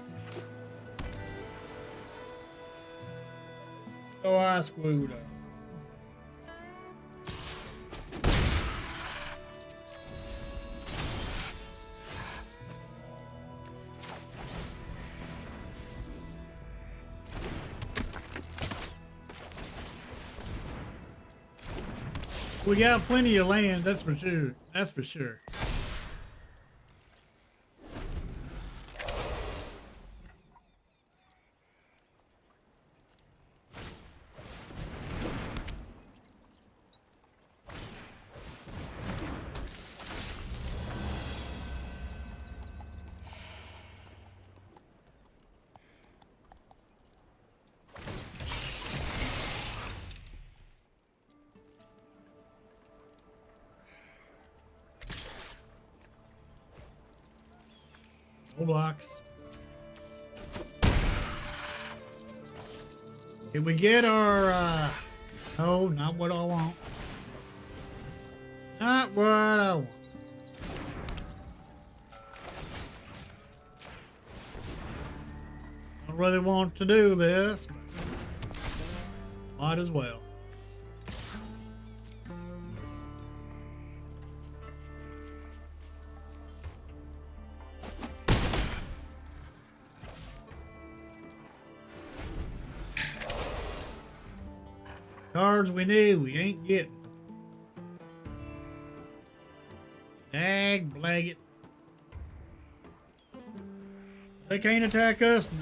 [SPEAKER 2] So I screwed up. We got plenty of land, that's for sure. That's for sure. No blocks. Did we get our, no, not what I want. Not what I want. I don't really want to do this, but might as well. Cards we need, we ain't getting. Dag blag it. They can't attack us now.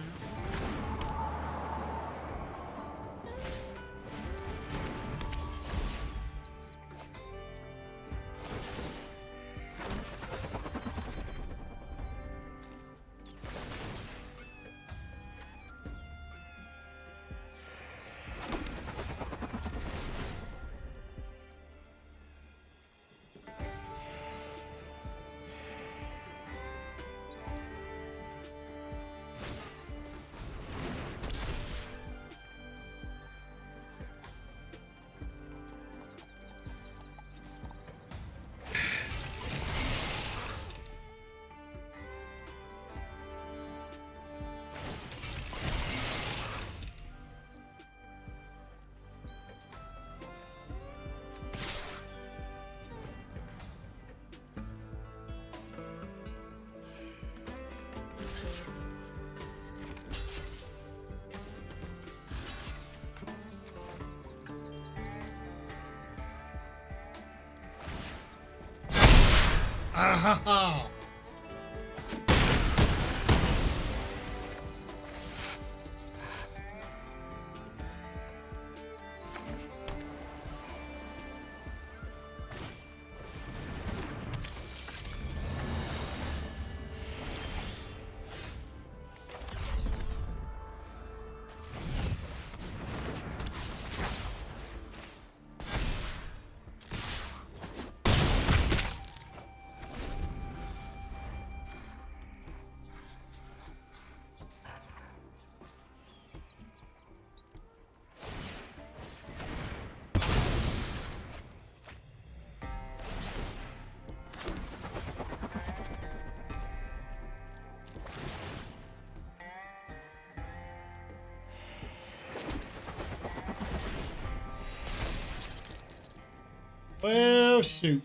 [SPEAKER 2] Ah ha ha! Well, shoot.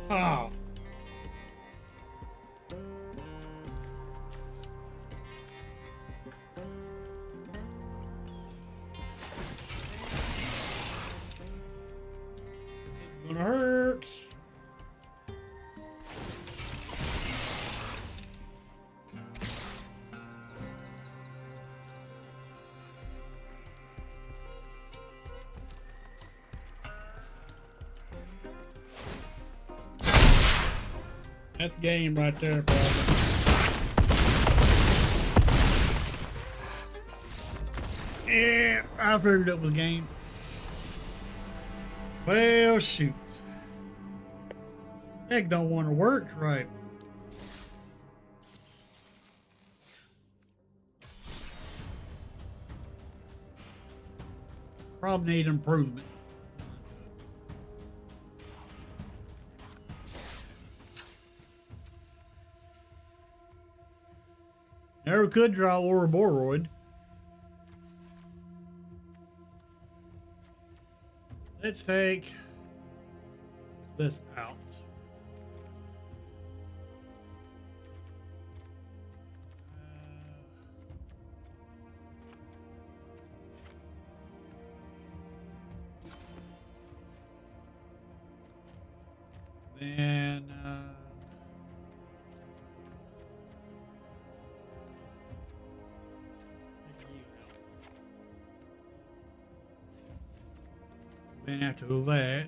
[SPEAKER 2] Oh. It's gonna hurt. That's game right there, probably. Yeah, I figured it was game. Well, shoot. Heck, don't want to work right. Probably need improvement. Never could draw Ouroboros. Let's take this out. Then after that,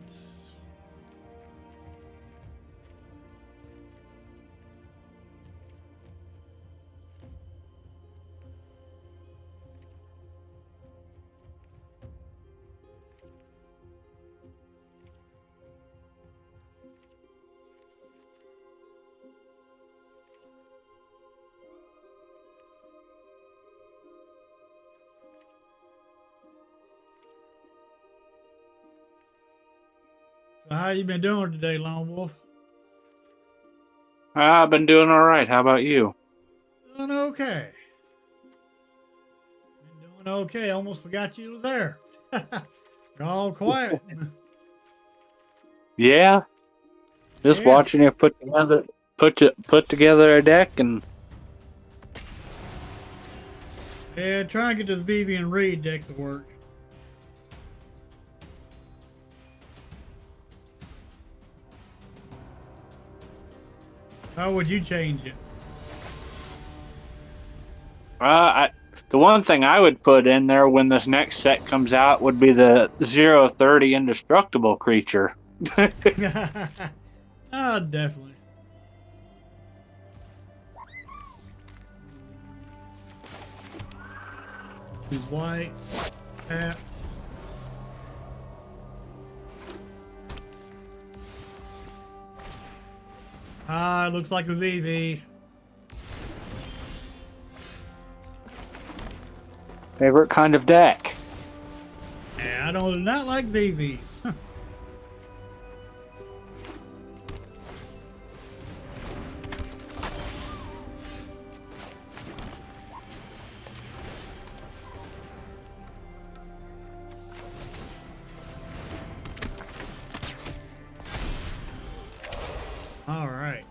[SPEAKER 2] so how you been doing today, Lone Wolf?
[SPEAKER 3] I've been doing all right. How about you?
[SPEAKER 2] Doing okay. Been doing okay. Almost forgot you was there. You're all quiet.
[SPEAKER 3] Yeah, just
[SPEAKER 2] Yeah.
[SPEAKER 3] watching you put together a deck, and
[SPEAKER 2] Yeah, try and get this BB and Reed deck to work. How would you change it?
[SPEAKER 3] the one thing I would put in there when this next set comes out would be the 0/30 indestructible creature.
[SPEAKER 2] Oh, definitely. He's white, taps. Ah, it looks like a VV.
[SPEAKER 3] Favorite kind of deck.
[SPEAKER 2] Yeah, I do not like VVs. All right.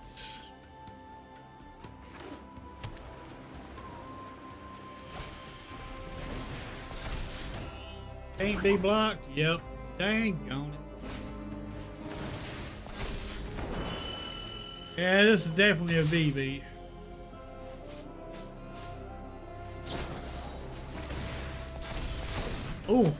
[SPEAKER 2] Can't be blocked. Yep. Dang on it. Yeah, this is definitely a VV. Oh.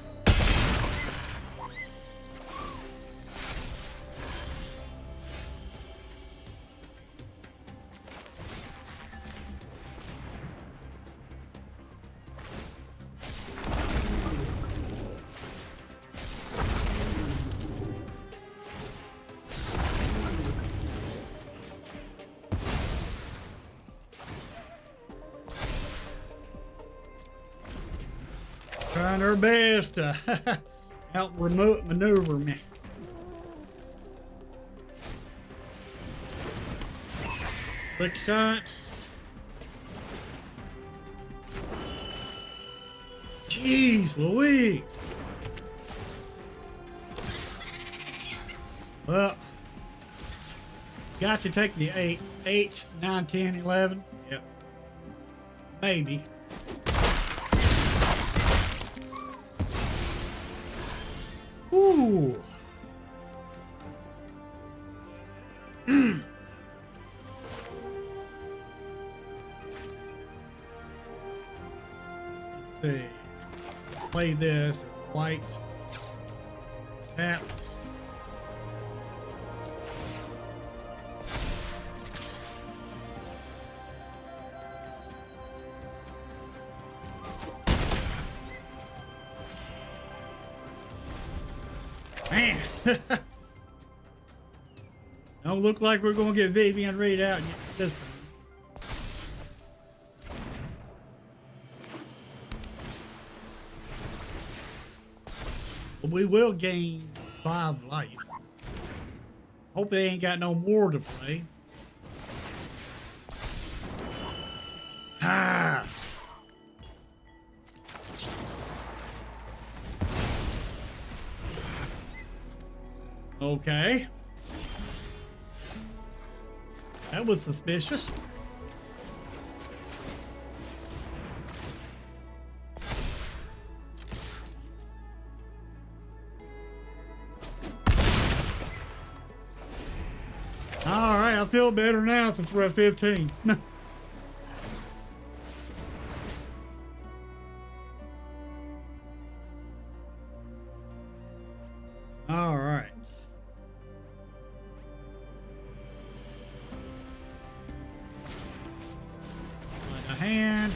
[SPEAKER 2] Trying her best to out remote maneuver me. Quick shots. Jeez Louise. Well, got to take the 8. 8, 9, 10, 11. Yep. Maybe. Ooh. Let's see. Play this as white. Taps. Man. Don't look like we're going to get Vivian Reed out this time. But we will gain 5 life. Hope they ain't got no more to play. Ah. Okay. That was suspicious. All right, I feel better now since we're at 15. All right. Like a hand.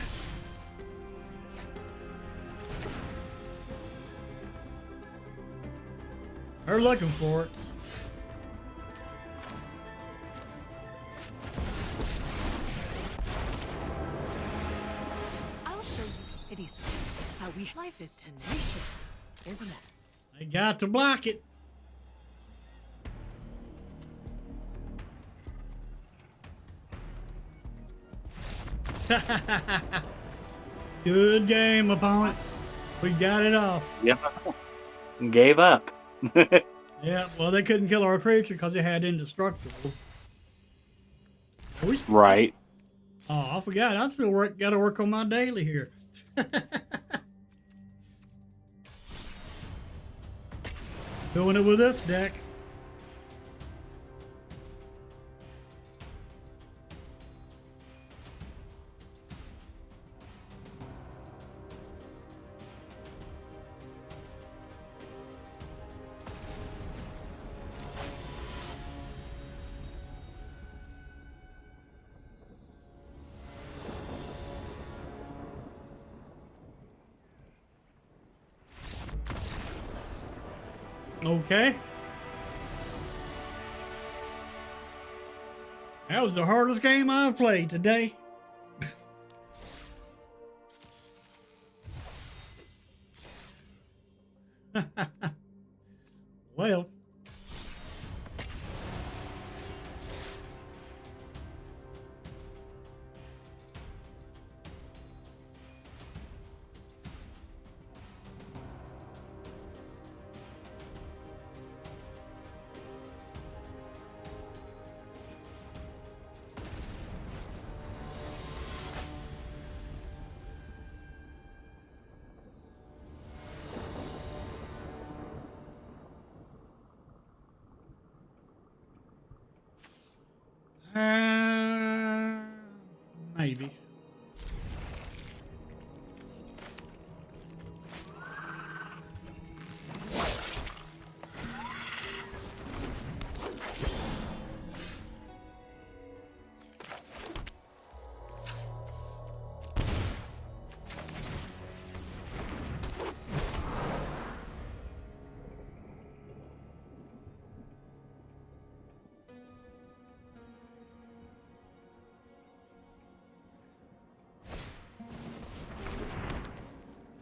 [SPEAKER 2] They're looking for it.
[SPEAKER 4] I'll show you city slickers how life is tenacious, isn't it?
[SPEAKER 2] They got to block it. Good game, opponent. We got it off.
[SPEAKER 3] Yep. Gave up.
[SPEAKER 2] Yeah, well, they couldn't kill our creature because it had indestructible.
[SPEAKER 3] Right.
[SPEAKER 2] Oh, I forgot. I'm still got to work on my daily here. Doing it with this deck. Okay. That was the hardest game I've played today. Well. Maybe.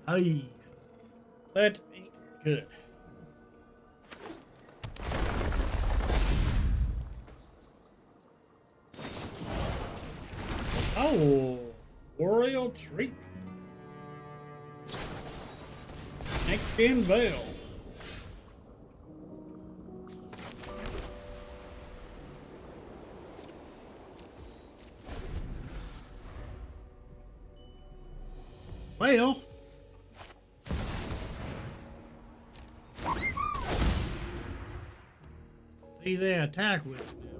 [SPEAKER 2] Hey, that ain't good. Oh, Boreal Treatment. Next skin Veil. Well, see they attack with it now.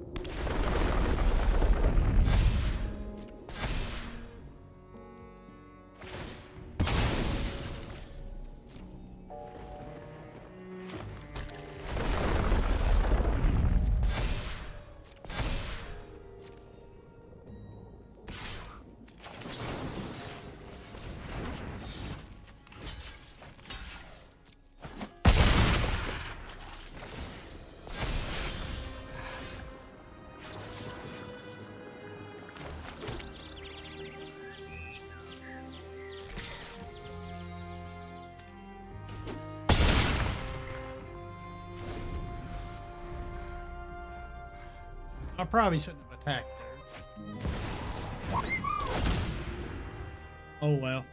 [SPEAKER 2] I probably shouldn't have attacked there. Oh well.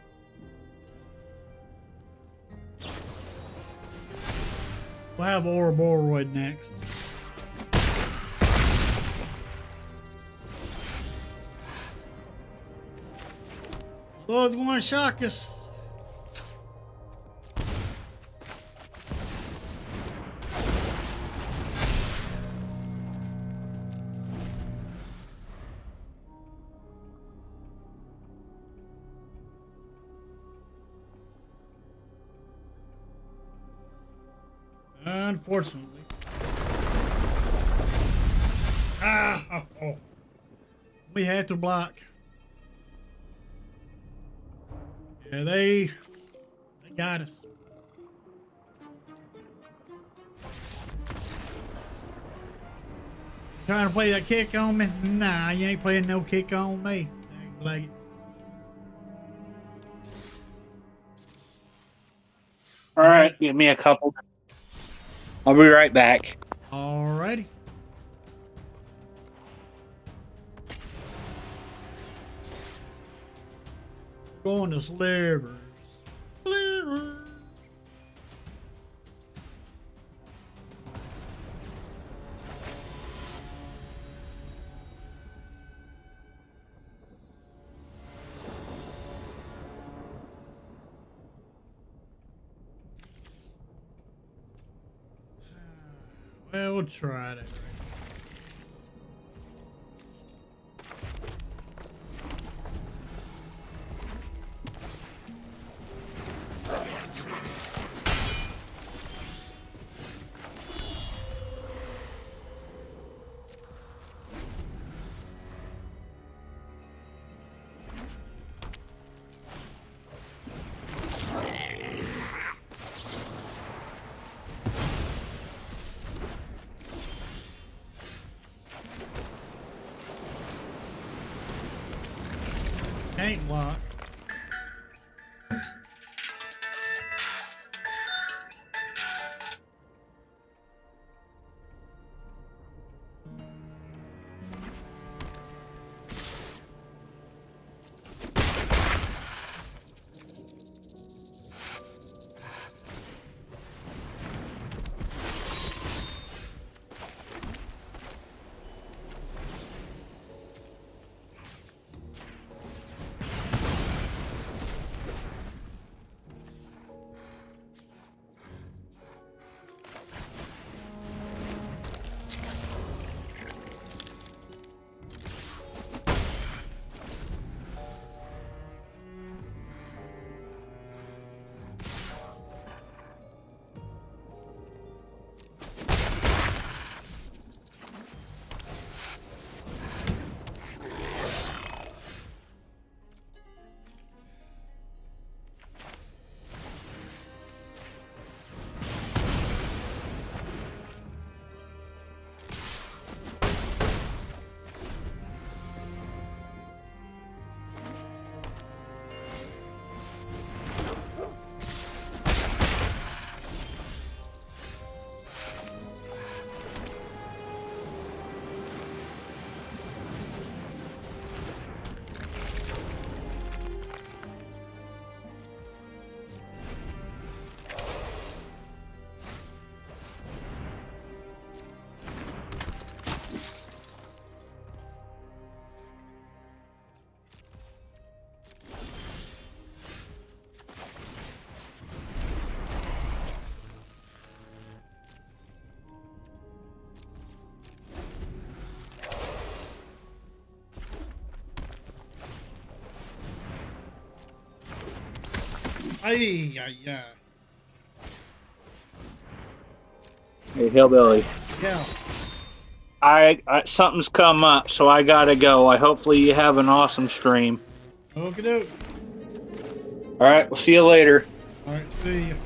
[SPEAKER 2] We'll have Ouroboros next. Lord's gonna shock us. Unfortunately. Oh. We had to block. Yeah, they got us. Trying to play that kick on me? Nah, you ain't playing no kick on me. I ain't like it.
[SPEAKER 3] All right, give me a couple. I'll be right back.
[SPEAKER 2] Alrighty. Going to slivers. Slivers. Well, we'll try that. Can't block. Ay, ay, ay.
[SPEAKER 3] Hey, Hillbilly.
[SPEAKER 2] Yeah.
[SPEAKER 3] I something's come up, so I gotta go. Hopefully you have an awesome stream.
[SPEAKER 2] Okie doke.
[SPEAKER 3] All right, we'll see you later.
[SPEAKER 2] All right, see you.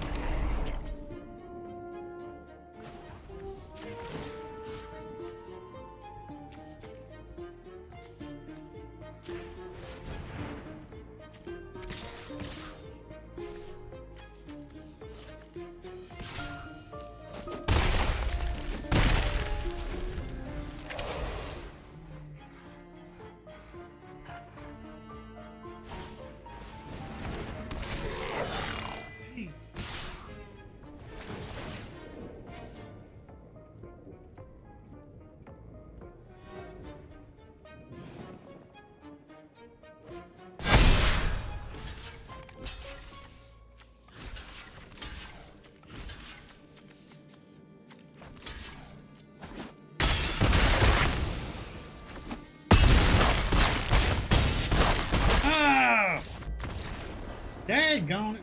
[SPEAKER 2] Ah! Daggone it.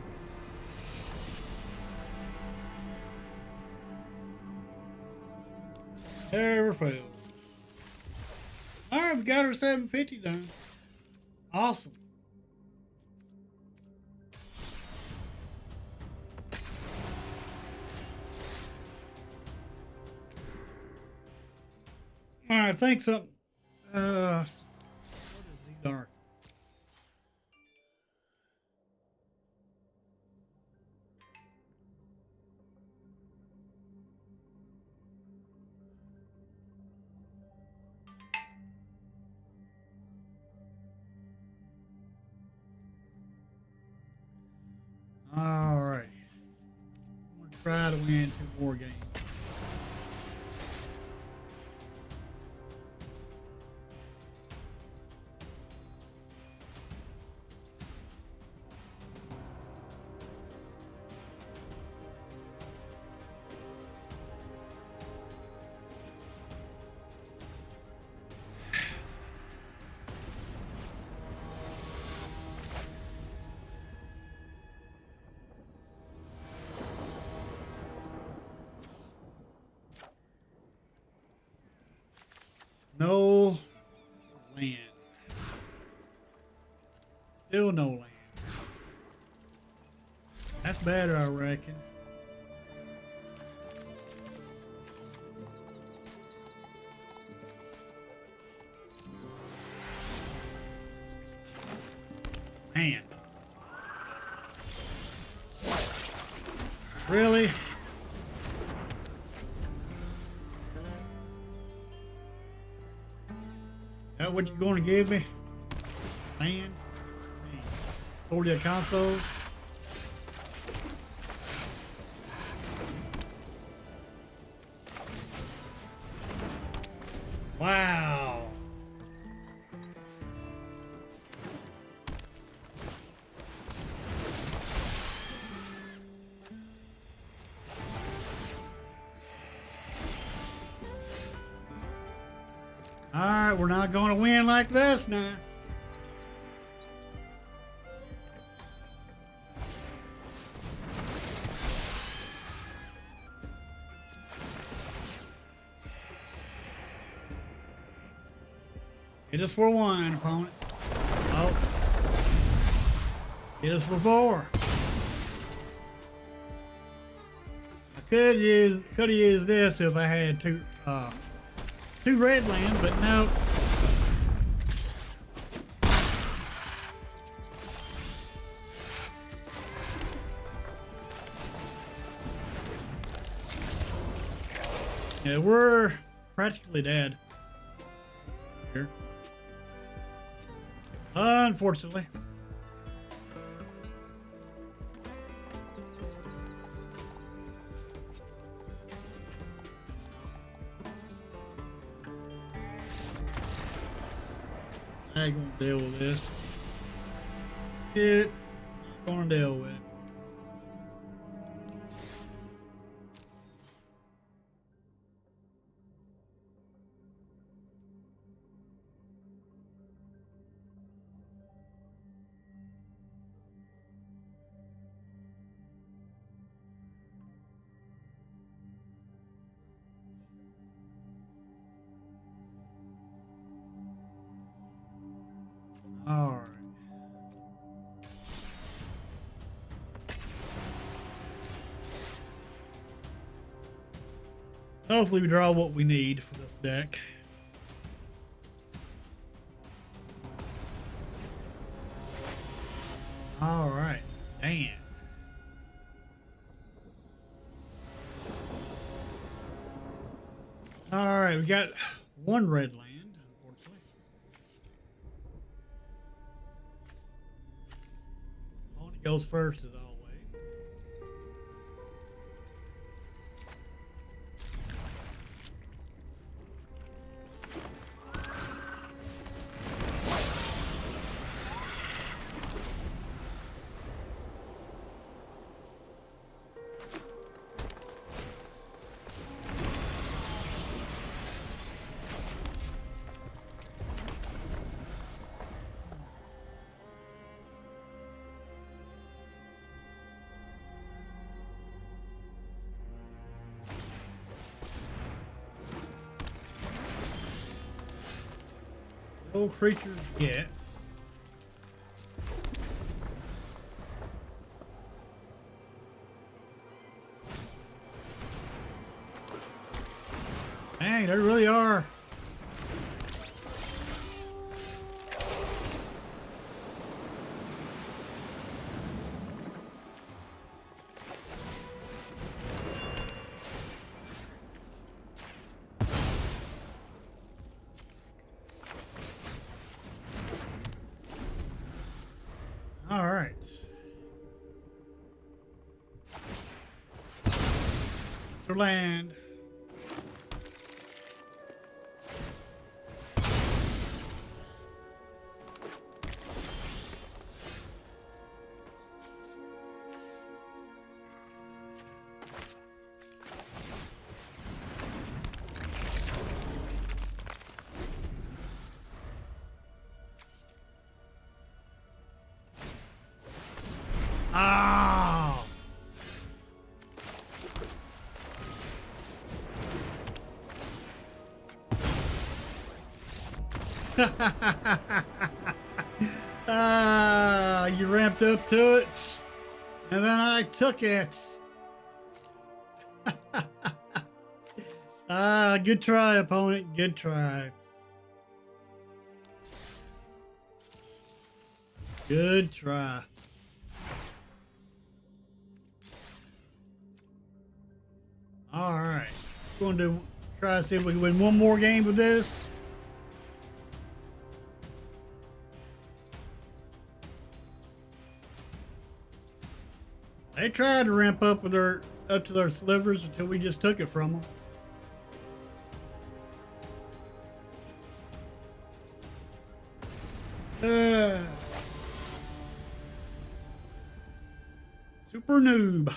[SPEAKER 2] Never fails. All right, we got our 750 done. Awesome. All right, thanks. What is he dark? All right. I'm gonna try to win 2 more games. No land. Still no land. That's better, I reckon. Man. Really? That what you gonna give me? Man. 40 consoles. Wow. All right, we're not going to win like this now. Hit us for 1, opponent. Oh. Hit us for 4. I could have used this if I had two red lands, but no. Yeah, we're practically dead here. Unfortunately. I ain't gonna deal with this. Shit, not gonna deal with it. All right. Hopefully we draw what we need for this deck. All right. Damn. All right, we got one red land, unfortunately. Opponent goes first as always. No creatures yet. Dang, there really are. All right. For land. Ah! Ah, you ramped up to it, and then I took it. Ah, good try, opponent. Good try. Good try. All right. Going to try to see if we can win one more game with this. They tried to ramp up with their up to their slivers until we just took it from them. Super noob.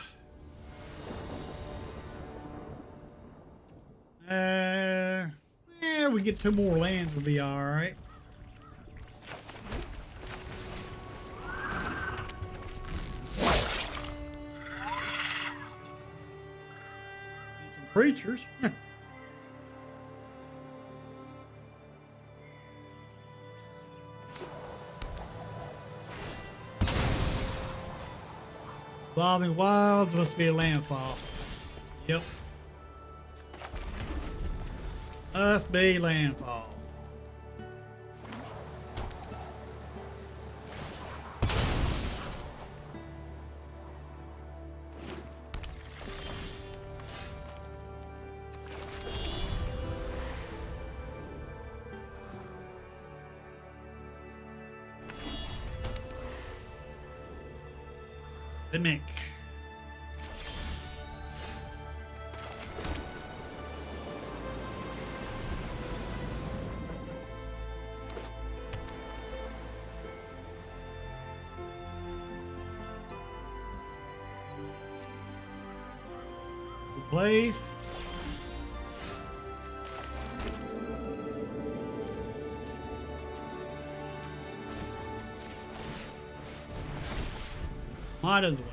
[SPEAKER 2] Yeah, we get 2 more lands, we'll be all right. Need some creatures. Evolving Wilds must be a landfall. Yep. Must be landfall. Simic. Please. Might as well.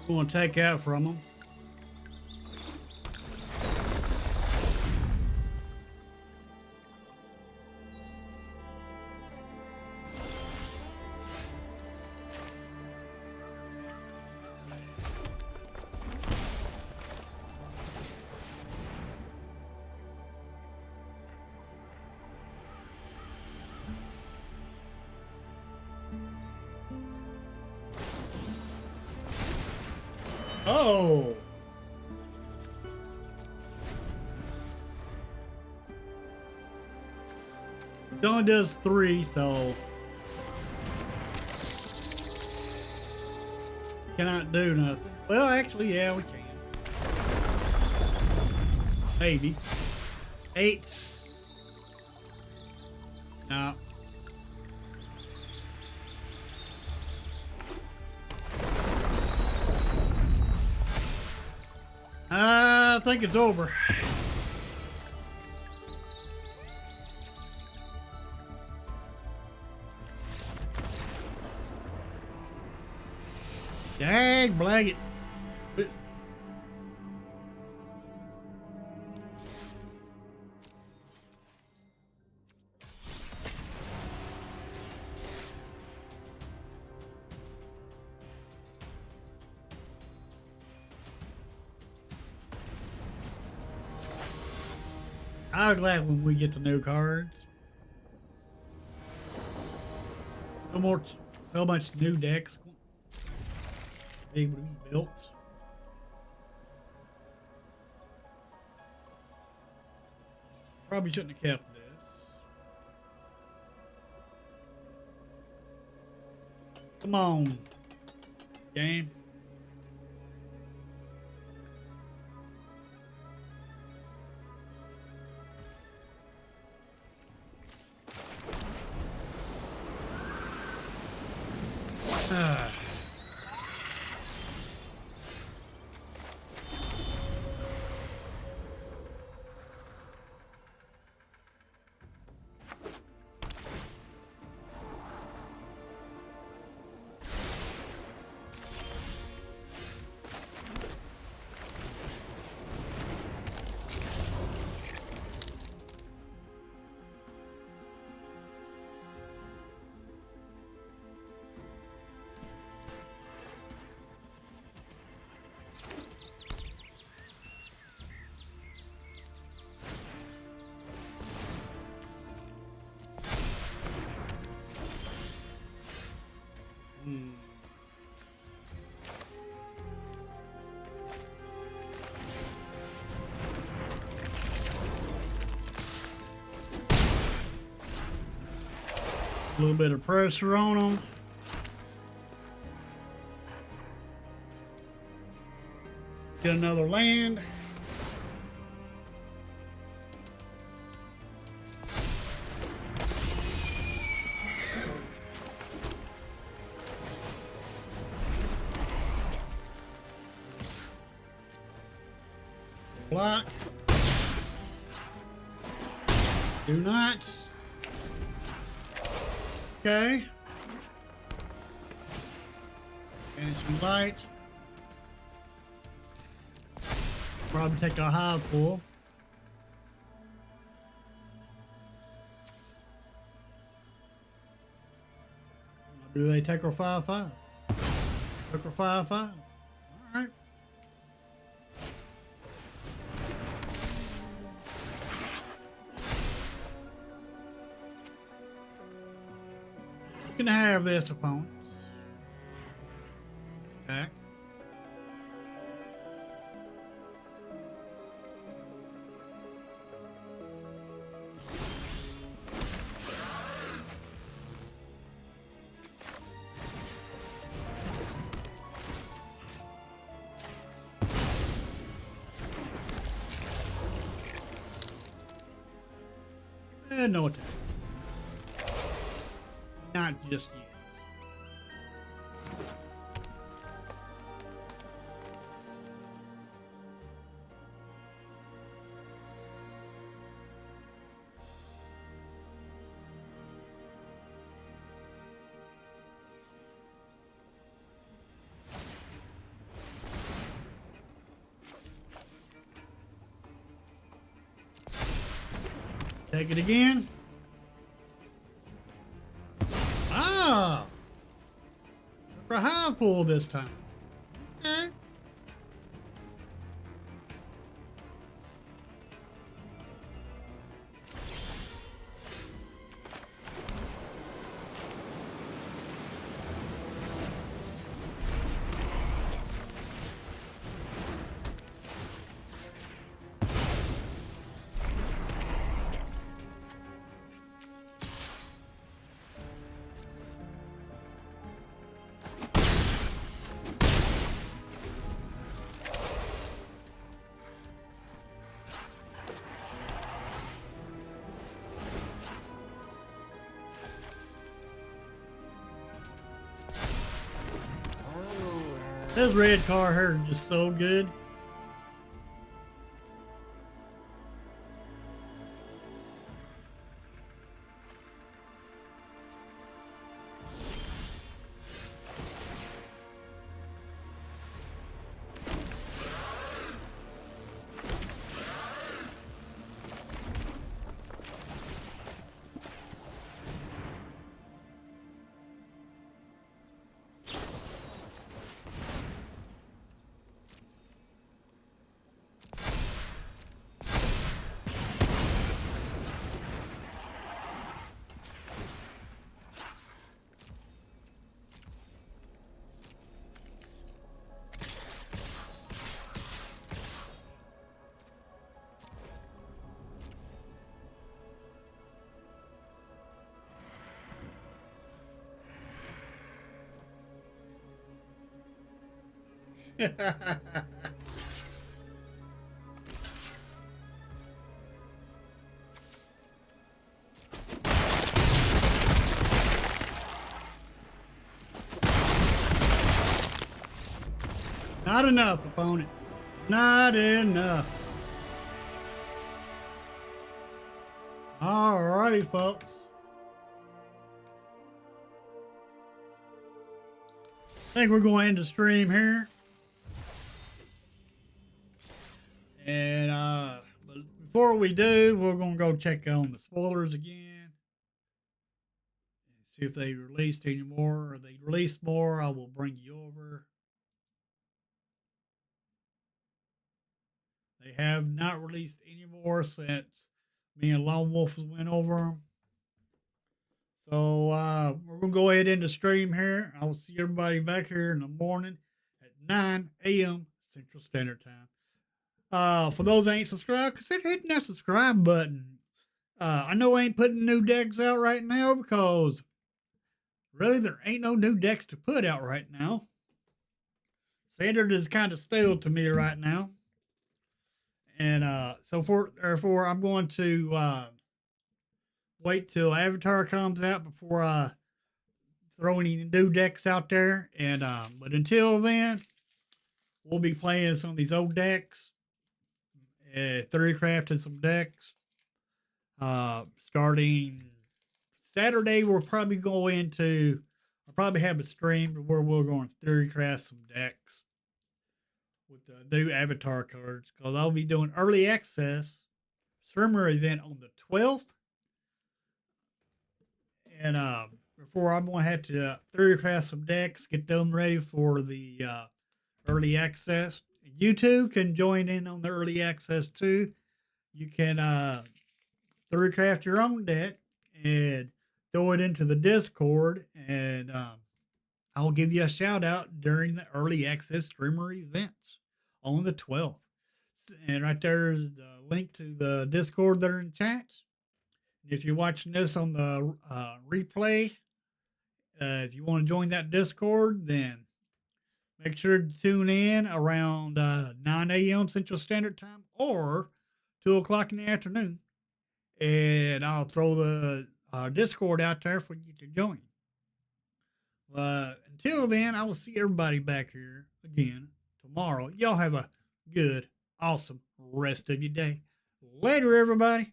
[SPEAKER 2] we want to take out from them. Oh! It only does 3, so cannot do nothing. Well, actually, yeah, we can. Maybe. 8. No. I think it's over. Dag blag it. I'm glad when we get the new cards. So much new decks able to be built. Probably shouldn't have kept this. Come on, game. A little bit of pressure on them. Get another land. Block. Do not. Okay. And some light. Probably take a high pull. Do they take her 5/5? Took her 5/5. All right. You can have this, opponents. Attack. And no attacks. Not just yet. Take it again. Ah! For high pull this time. Okay. This red car here is just so good. Not enough, opponent. Not enough. Alrighty, folks. I think we're going to end the stream here. And but before we do, we're going to go check on the spoilers again. See if they released any more. Or they released more, I will bring you over. They have not released any more since me and Lone Wolf went over them. So we're going to go ahead and end the stream here. I will see everybody back here in the morning at 9 a.m. Central Standard Time. For those that ain't subscribed, consider hitting that subscribe button. I know I ain't putting new decks out right now because really there ain't no new decks to put out right now. Standard is kind of stale to me right now. And therefore, I'm going to wait till Avatar comes out before I throw any new decks out there. And but until then, we'll be playing some of these old decks, theory crafting some decks. Starting Saturday, we'll probably go into. I'll probably have a stream where we're going to theory craft some decks with the new Avatar cards, because I'll be doing early access streamer event on the 12th. And before I'm going to have to theory craft some decks, get them ready for the early access. You too can join in on the early access too. You can theory craft your own deck and throw it into the Discord, and I'll give you a shout out during the early access streamer events on the 12th. And right there is the link to the Discord there in chats. If you're watching this on the replay, if you want to join that Discord, then make sure to tune in around 9 a.m. Central Standard Time or 2 o'clock in the afternoon. And I'll throw the Discord out there for you to join. Until then, I will see everybody back here again tomorrow. Y'all have a good, awesome rest of your day. Later, everybody.